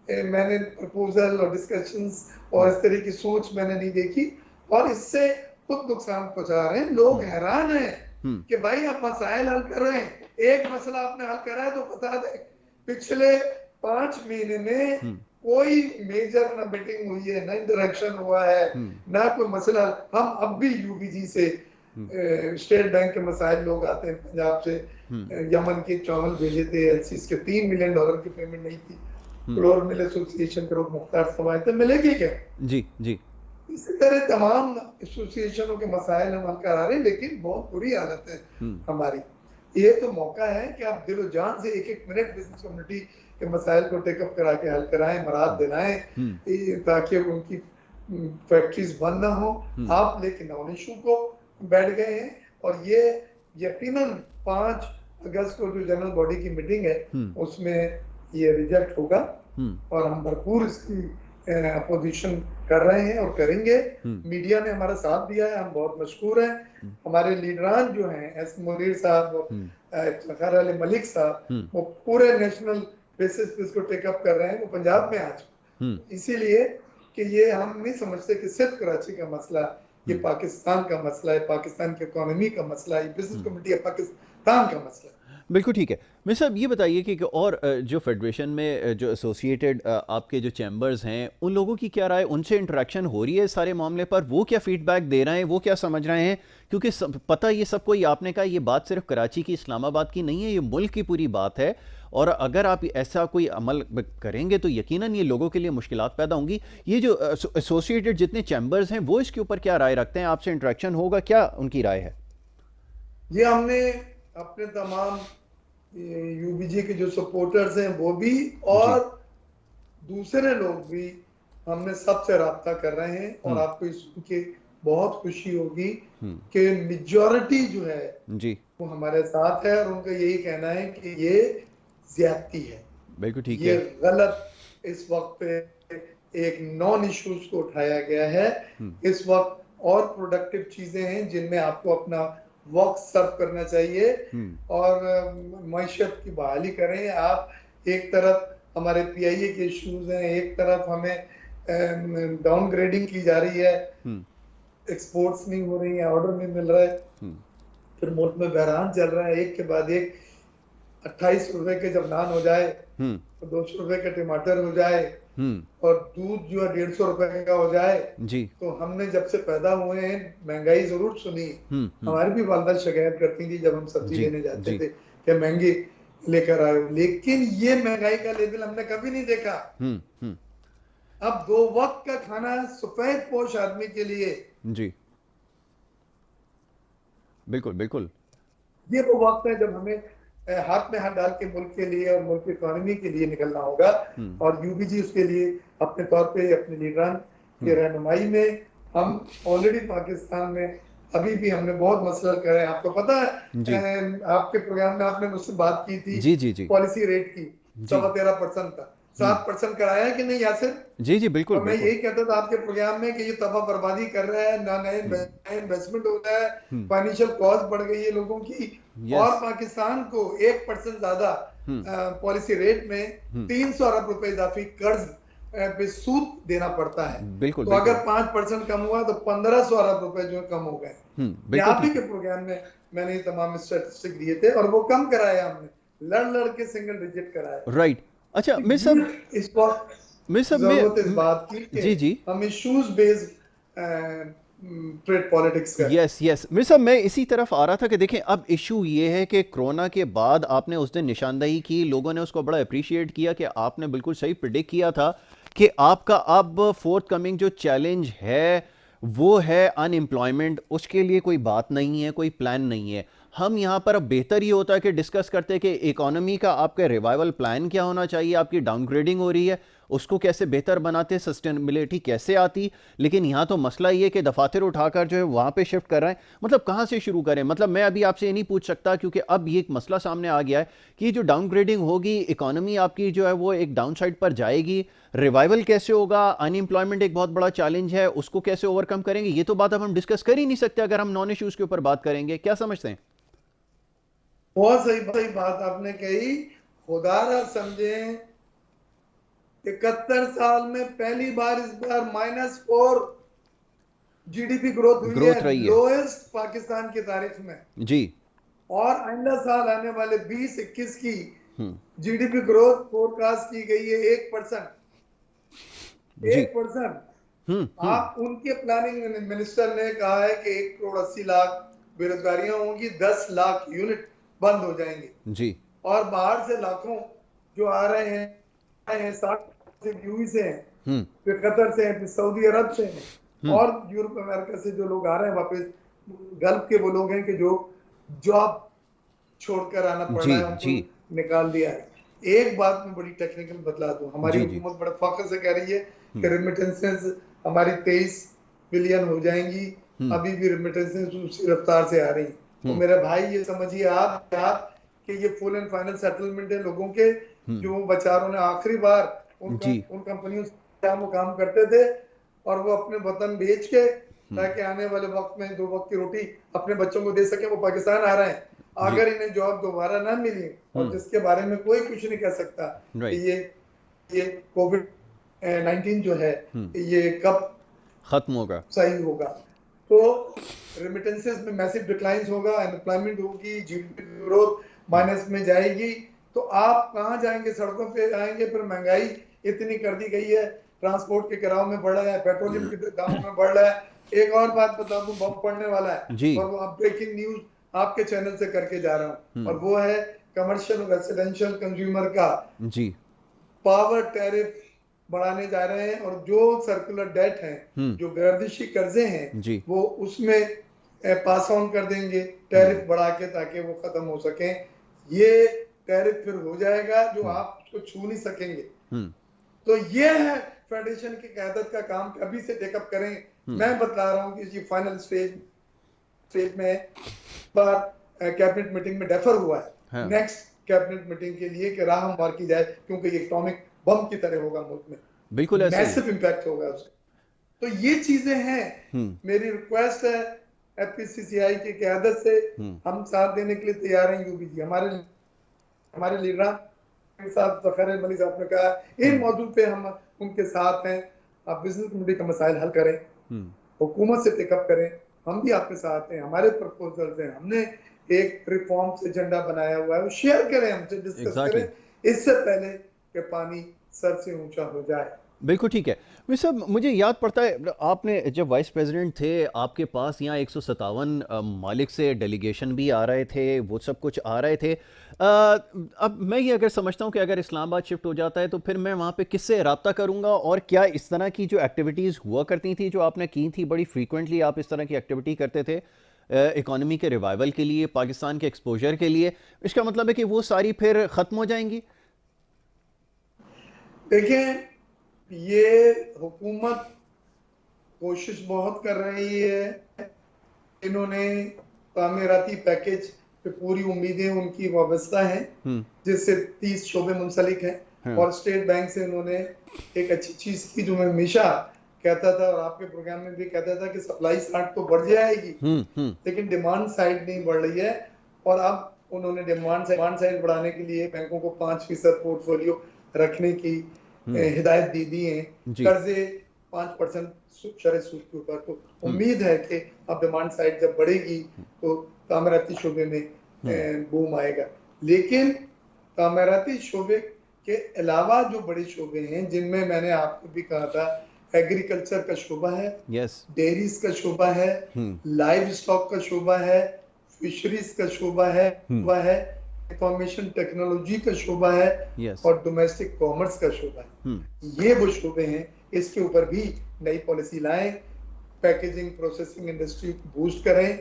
मैंने प्रपोजल और डिस्कशंस और इस तरह की सोच मैंने नहीं देखी, और इससे खुद नुकसान पहुंचा रहे हैं। लोग हैरान हैं कि भाई आप मसाइल हल कर रहे हैं, एक मसला आपने हल करा है तो बता दें पिछले 5 महीने में कोई मेजर ना मीटिंग हुई है, ना इंटरेक्शन हुआ है, ना कोई मसला। हम अब भी यूबीजी से स्टेट बैंक के मसाइल लोग आते हैं, पंजाब से यमन के चावल भेजे थे एलसीज के, $3 मिलियन की पेमेंट नहीं थी। फ्लोर मिल एसोसिएशन के लोग मुख्तार समाज थे, मिलेगी क्या? जी जी। इसी तरह तमाम एसोसिएशनों के मसाइल हम हल करा रहे हैं, लेकिन बहुत बुरी हालत है हमारी। ये तो मौका है कि आप दिलो जान से 1-1 मिनट बिजनेस कम्युनिटी के मसाइल को टेकअप करा के हल कराएं, मराद दिलाएं, ताकि उनकी फैक्ट्रीज बंद ना हो। आप लेकिन नॉन इशू को बैठ गए हैं, और ये यकीनन 5 अगस्त को जो जनरल बॉडी की मीटिंग है उसमें ये रिजेक्ट होगा, और हम भरपूर इसकी अपोजिशन कर रहे हैं और करेंगे। मीडिया ने हमारा साथ दिया है, हम बहुत मशकूर हैं। हमारे लीडरान जो हैं, एस मुनीर साहब और इफ्तिखार अली मलिक साहब, वो पूरे नेशनल बेसिस पे इसको टेकअप कर रहे हैं। वो पंजाब में आज इसीलिए कि ये हम नहीं समझते कि सिर्फ कराची का मसला, ये पाकिस्तान का मसला है, पाकिस्तान की इकोनॉमी का मसला है, बिजनेस कम्युनिटी है पाकिस्तान का मसला है। बिल्कुल ठीक है। मिस साहब ये बताइए कि और जो फेडरेशन में जो एसोसिएटेड आपके जो चैम्बर्स हैं, उन लोगों की क्या राय, उनसे इंटरेक्शन हो रही है इस सारे मामले पर? वो क्या फीडबैक दे रहे हैं, वो क्या समझ रहे हैं? क्योंकि पता ये सबको, ये आपने कहा ये बात सिर्फ कराची की, इस्लामाबाद की नहीं है, ये मुल्क की पूरी बात है। और अगर आप ऐसा कोई अमल करेंगे तो यकीनन ये लोगों के लिए मुश्किलात पैदा होंगी। ये जो एसोसिएटेड जितने चैम्बर्स हैं वो इसके ऊपर क्या राय रखते हैं? आपसे इंटरेक्शन होगा, क्या उनकी राय है? ये हमने अपने तमाम यूबीजी के जो सपोर्टर्स हैं वो भी और दूसरे लोग भी, हमने सबसे राब्ता कर रहे हैं, और आपको इस सुनके बहुत खुशी होगी कि मेजॉरिटी जो है जी वो हमारे साथ है, और उनका यही कहना है कि ये ज्यादती है। बिल्कुल ठीक है, ये गलत इस वक्त पे एक नॉन इश्यूज को उठाया गया है। इस वक्त और प्रोडक्टिव चीजें हैं जिनमें आपको अपना वक्त सर्व करना चाहिए और मईशत की बहाली करें। आप एक तरफ हमारे पीआईए के इश्यूज हैं, एक तरफ हमें डाउनग्रेडिंग की जा रही है, एक्सपोर्ट्स नहीं हो रही है, ऑर्डर नहीं मिल रहा है, फिर मुल्क में बहरान चल रहा है, एक के बाद एक 28 रुपए के जब नान हो जाए तो 200 रुपए का टमाटर हो जाए और दूध जो है 150 रुपए का हो जाए जी। तो हमने जब से पैदा हुए हैं महंगाई जरूर सुनी, हमारी भी वालदा शिकायत करती थी जब हम सब्जी लेने जाते थे कि महंगी, लेकर आए हो, लेकिन ये महंगाई का लेवल हमने कभी नहीं देखा। अब 2 वक्त का खाना सफेद पोश आदमी के लिए, जी बिल्कुल बिल्कुल। ये वो वक्त है जब हमें हाथ में हाथ डाल के मुल्क के लिए और मुल्क की इकोनॉमी के लिए निकलना होगा। और यूबीजी उसके लिए अपने तौर पे अपने लीडरान की रहनुमाई में, हम ऑलरेडी पाकिस्तान में अभी भी हमने बहुत मसला करे। आपको पता है आपके प्रोग्राम में आपने मुझसे बात की थी जी पॉलिसी रेट की 13.25% का, 7% कराया है कि नहीं यासिर? जी बिल्कुल। और मैं यही कहता था आपके प्रोग्राम में कि ये तबाह बर्बादी कर रहा है, ना नए इन्वेस्टमेंट हो रहा है, फाइनेंशियल कॉस्ट बढ़ गई है लोगों की, और पाकिस्तान को 1% ज्यादा पॉलिसी रेट में 300 अरब रुपए इजाफी कर्ज पे सूद देना पड़ता है। बिल्कुल, तो अगर 5% कम हुआ तो 1500 अरब रुपए जो कम हो गए। आप ही के प्रोग्राम में मैंने ये तमाम स्टैटिस्टिक दिए थे और वो कम कराया हमने, लड़ के सिंगल डिजिट कराया। राइट। अच्छा मैं सब इस वक्त जरूरत इस बात की जी हम इश्यूज बेस्ड ट्रेड पॉलिटिक्स का। यस मिर साहब, मैं इसी तरफ आ रहा था कि देखें अब इशू ये है कि कोरोना के बाद आपने उस दिन निशानदेही की, लोगों ने उसको बड़ा अप्रिशिएट किया कि आपने बिल्कुल सही प्रिडिक्ट किया था कि आपका अब फोर्थ कमिंग जो चैलेंज है वो है अनएम्प्लॉयमेंट। उसके लिए कोई बात नहीं है, कोई प्लान नहीं है। हम यहाँ पर अब बेहतर ही होता है कि डिस्कस करते हैं कि इकोनॉमी का आपका रिवाइवल प्लान क्या होना चाहिए, आपकी डाउनग्रेडिंग हो रही है उसको कैसे बेहतर बनाते, सस्टेनेबिलिटी कैसे आती। लेकिन यहाँ तो मसला ये कि दफातर उठाकर जो है वहाँ पे शिफ्ट कर रहे हैं। मतलब कहाँ से शुरू करें? मतलब मैं अभी आपसे ये नहीं पूछ सकता क्योंकि अब ये एक मसला सामने आ गया है कि जो डाउनग्रेडिंग होगी, इकोनॉमी आपकी जो है वो एक डाउन साइड पर जाएगी, रिवाइवल कैसे होगा, अनएम्प्लॉयमेंट एक बहुत बड़ा चैलेंज है, उसको कैसे ओवरकम करेंगे, ये तो बात अब हम डिस्कस कर ही नहीं सकते अगर हम नॉन इश्यूज के ऊपर बात करेंगे। क्या समझते हैं? बहुत सही बात आपने कही। खुदारा समझें 71 साल में पहली बार इस बार -4 जीडीपी ग्रोथ हुई है, लोएस्ट पाकिस्तान की तारीख में जी। और आइंदा साल आने वाले 20-21 की जीडीपी ग्रोथ फोरकास्ट की गई है 1%। 1%। आप उनके प्लानिंग मिनिस्टर ने कहा है कि 1 करोड़ 80 लाख बेरोजगारियां होंगी, 10 लाख यूनिट बंद हो जाएंगे जी। और बाहर से लाखों जो आ रहे हैं 60 से यूएई से हैं, फिर कतर से हैं, फिर सऊदी अरब से हैं, और यूरोप अमेरिका से जो लोग आ रहे हैं वापस, गल्फ के वो लोग हैं कि जो जॉब छोड़कर आना पड़ रहा है, उनको निकाल दिया है। एक बात में बड़ी टेक्निकल बतला दूं, हमारी हुकूमत बड़ा फख्र से कह रही है कि रेमिटेंसेस हमारी 23 बिलियन हो जाएंगी, अभी भी रेमिटेंसेस उसी रफ्तार से आ रही है। तो मेरे भाई ये समझिए आप कि ये फुल एंड फाइनल सेटलमेंट है लोगों के, जो बेचारों ने आखिरी बार उन कंपनियों से वो काम करते थे और वो अपने वतन बेच के ताकि आने वाले वक्त में 2 वक्त की रोटी अपने बच्चों को दे सके, वो पाकिस्तान आ रहे हैं। अगर इन्हें जॉब दोबारा ना मिली, और जिसके बारे में कोई कुछ नहीं कह सकता कि ये कोविड-19 जो है ये कब खत्म होगा, सही होगा, तो रेमिटेंसेस में मैसिव डिक्लाइंस होगा, अनएम्प्लॉयमेंट होगी, जीडीपी ग्रोथ माइनस में जाएगी, तो आप कहाँ जाएंगे? सड़कों पे आएंगे। फिर महंगाई इतनी कर दी गई है, ट्रांसपोर्ट के किरायों में बढ़ रहा है, पेट्रोलियम के दामों में बढ़ रहा है। एक और बात बता दूं, बम पड़ने वाला है और वो अब ब्रेकिंग न्यूज आपके चैनल से करके जा रहा हूँ, और वो है कमर्शियल रेसिडेंशियल कंज्यूमर का जी पावर टैरिफ बढ़ाने जा रहे हैं, और जो सर्कुलर डेट है, जो गर्दिशी कर्जे हैं, वो उसमें पास ऑन कर देंगे टैरिफ बढ़ा के, ताकि वो खत्म हो सके। ये टैरिफ फिर हो जाएगा जो आप उसको छू नहीं सकेंगे। तो ये है फेडरेशन की क़यादत का काम, अभी से टेकअप करें। मैं बता रहा हूँ कि ये फाइनल स्टेज में बार कैबिनेट मीटिंग में डेफर हुआ है नेक्स्ट कैबिनेट मीटिंग के लिए कि राह हमवार की जाए, क्योंकि ये एटॉमिक बम की तरह होगा मुल्क में, बिल्कुल मैसिव इंपैक्ट होगा उससे। तो ये चीजें हैं। मेरी रिक्वेस्ट है एफपीसीसीआई की क़यादत से, हम साथ देने के लिए तैयार हैं। यूबीजी हमारे लीडर साहब ज़फ़र मलिक साहब ने कहा इन मौजू पे हम उनके साथ हैं। आप बिजनेस कम्युनिटी का मसाइल हल करें, हुकूमत से टेकअप करें, हम भी आपके साथ हैं। हमारे प्रपोजल्स हैं, हमने एक रिफॉर्म्स एजेंडा बनाया हुआ है, वो शेयर करें, हमसे डिस्कस करें, इससे पहले कि पानी सर से ऊंचा हो जाए। बिल्कुल ठीक है। वैसे साहब मुझे याद पड़ता है आपने जब वाइस प्रेसिडेंट थे आपके पास यहाँ 157 मालिक से डेलीगेशन भी आ रहे थे, वो सब कुछ आ रहे थे। अब मैं ये अगर समझता हूँ कि अगर इस्लामाबाद शिफ्ट हो जाता है तो फिर मैं वहाँ पे किससे रब्ता करूँगा, और क्या इस तरह की जो एक्टिविटीज़ हुआ करती थी जो आपने की थी, बड़ी फ्रीक्वेंटली आप इस तरह की एक्टिविटी करते थे इकोनॉमी के रिवाइवल के लिए, पाकिस्तान के एक्सपोजर के लिए, इसका मतलब है कि वो सारी फिर ख़त्म हो जाएंगी? देखें, ये हुकूमत कोशिश बहुत कर रही है। इन्होंने तामीराती पैकेज पे पूरी उम्मीदें उनकी वाबस्ता हैं, जिससे 30 शोबे मुंसलिक हैं। और स्टेट बैंक से इन्होंने एक अच्छी चीज की जो मैं हमेशा कहता था और आपके प्रोग्राम में भी कहता था कि सप्लाई साइड तो बढ़ जाएगी, लेकिन डिमांड साइड नहीं बढ़ रही है। और अब उन्होंने डिमांड साइड बढ़ाने के लिए बैंकों को 5% पोर्टफोलियो रखने की हिदायत दी है, कर्जे 5% शरह सूद के ऊपर। तो उम्मीद है कि अब डिमांड साइड जब बढ़ेगी तो तामीराती शोबे में बूम आएगा। लेकिन तामीराती शोबे के अलावा जो बड़े शोबे हैं, जिनमें मैंने आपको भी कहा था, एग्रीकल्चर का शोबा है, डेयरीज का शोबा है, लाइव स्टॉक का शोबा है, फिशरीज का शोबा है, इंफॉर्मेशन टेक्नोलॉजी का शोबा है, और डोमेस्टिक कॉमर्स का शोबा है। ये वो शोबे हैं, इसके ऊपर भी नई पॉलिसी लाएं, पैकेजिंग प्रोसेसिंग इंडस्ट्री को बूस्ट करें।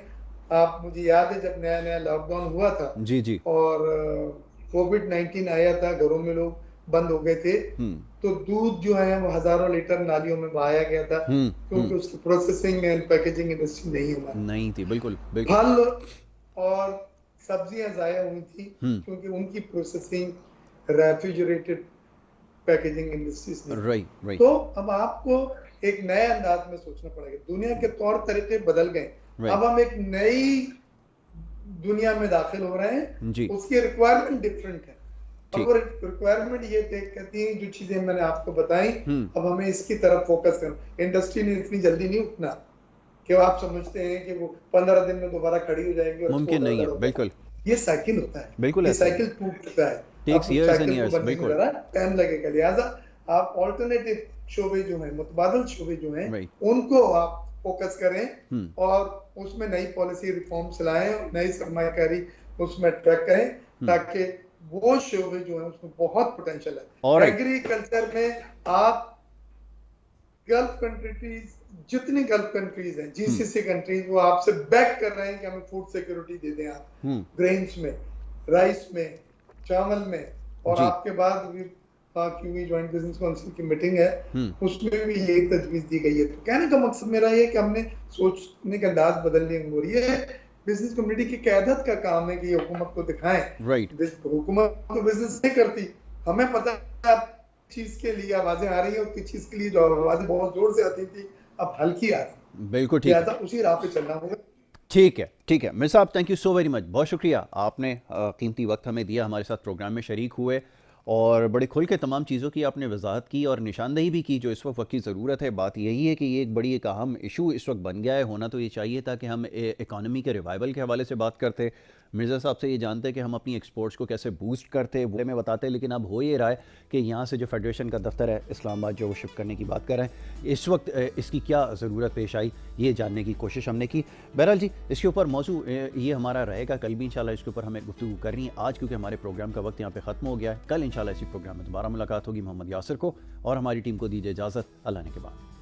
आप, मुझे याद है जब नया नया लॉकडाउन हुआ था जी और कोविड-19 आया था, घरों में लोग बंद हो गए थे, तो दूध जो है वो हजारों लीटर नालियों में बहाया गया था, क्योंकि उसकी प्रोसेसिंग एंड पैकेजिंग इंडस्ट्री नहीं थी। बिल्कुल। फल और सब्जियां जाया हुई थी, क्योंकि उनकी प्रोसेसिंग रेफ्रिजरेटेड पैकेजिंग इंडस्ट्रीज नहीं। तो अब आपको एक नए अंदाज में सोचना पड़ेगा। दुनिया के तौर तरीके बदल गए, अब हम एक नई दुनिया में दाखिल हो रहे हैं, उसकी रिक्वायरमेंट डिफरेंट है। अब वो रिक्वायरमेंट ये कहती है, जो चीजें मैंने आपको बताई, अब हमें इसकी तरफ फोकस करना। इंडस्ट्री ने इतनी जल्दी नहीं उठना कि आप समझते हैं कि वो 15 दिन में दोबारा खड़ी हो जाएगी, और मुमकिन नहीं है। बिल्कुल, ये साइकिल होता है, बिल्कुल ये साइकिल टूट चुका है, बिल्कुल टाइम लगेगा। लिहाजा आप ऑल्टरनेटिव शोबे जो है, मुतबादल शोबे जो हैं, उनको आप फोकस करें और उसमें नई पॉलिसी रिफॉर्म्स लाएं, नई सरमायाकारी उसमें अट्रैक्ट करें, ताकि वो शोबे जो है उसमें बहुत पोटेंशियल है। एग्रीकल्चर में आप गल्फ कंट्रीज, जितनी गल्फ कंट्रीज हैं, जीसीसी कंट्रीज, वो आपसे बैक कर रहे हैं कि हमें फूड सिक्योरिटी दे दें आप, ग्रेन्स में, राइस में, चावल में। और आपके बाद क्यूबी जॉइंट बिजनेस काउंसिल की मीटिंग है, उसमें भी ये तजवीज दी गई है। तो कहने का मकसद मेरा ये कि हमने सोचने का अंदाज बदलने हो रही है। बिजनेस कम्युनिटी की क़यादत का काम है कि ये हुकूमत को दिखाएं। हुकूमत तो बिजनेस नहीं करती, हमें पता है अब चीज के लिए आवाजें आ रही है, और किस चीज के लिए जो आवाजें बहुत जोर से आती थी अब हल्की आ रही। बिल्कुल ठीक है, उसी राह पे चलना होगा। ठीक है मिर्ज़ा साहब, thank you so very much, बहुत शुक्रिया। आपने कीमती वक्त हमें दिया, हमारे साथ प्रोग्राम में शरीक हुए, और बड़े खुल के तमाम चीज़ों की आपने वजाहत की और निशानदेही भी की जो इस वक्त की ज़रूरत है। बात यही है कि ये एक बड़ी एक अहम इशू इस वक्त बन गया है। होना तो ये चाहिए था कि हम इकानमी के रिवाइवल के हवाले से बात करते, मिर्ज़ा साहब से ये जानते कि हम अपनी एक्सपोर्ट्स को कैसे बूस्ट करते, वो में बताते। लेकिन अब हो ये रहा है कि यहाँ से जो फेडरेशन का दफ्तर है इस्लामाबाद, जो वो शिफ्ट करने की बात कर रहे हैं, इस वक्त इसकी क्या ज़रूरत पेश आई, ये जानने की कोशिश हमने की। बहरहाल जी, इसके ऊपर मौजू ये हमारा रहेगा, कल भी इंशाल्लाह इसके ऊपर हमें गुफ्तगू करनी है। आज क्योंकि हमारे प्रोग्राम का वक्त यहाँ पे ख़त्म हो गया है, कल इंशाल्लाह इसी प्रोग्राम में दोबारा मुलाकात होगी। मोहम्मद यासिर को और हमारी टीम को दीजिए इजाज़त, अल्लाह ने के बाद।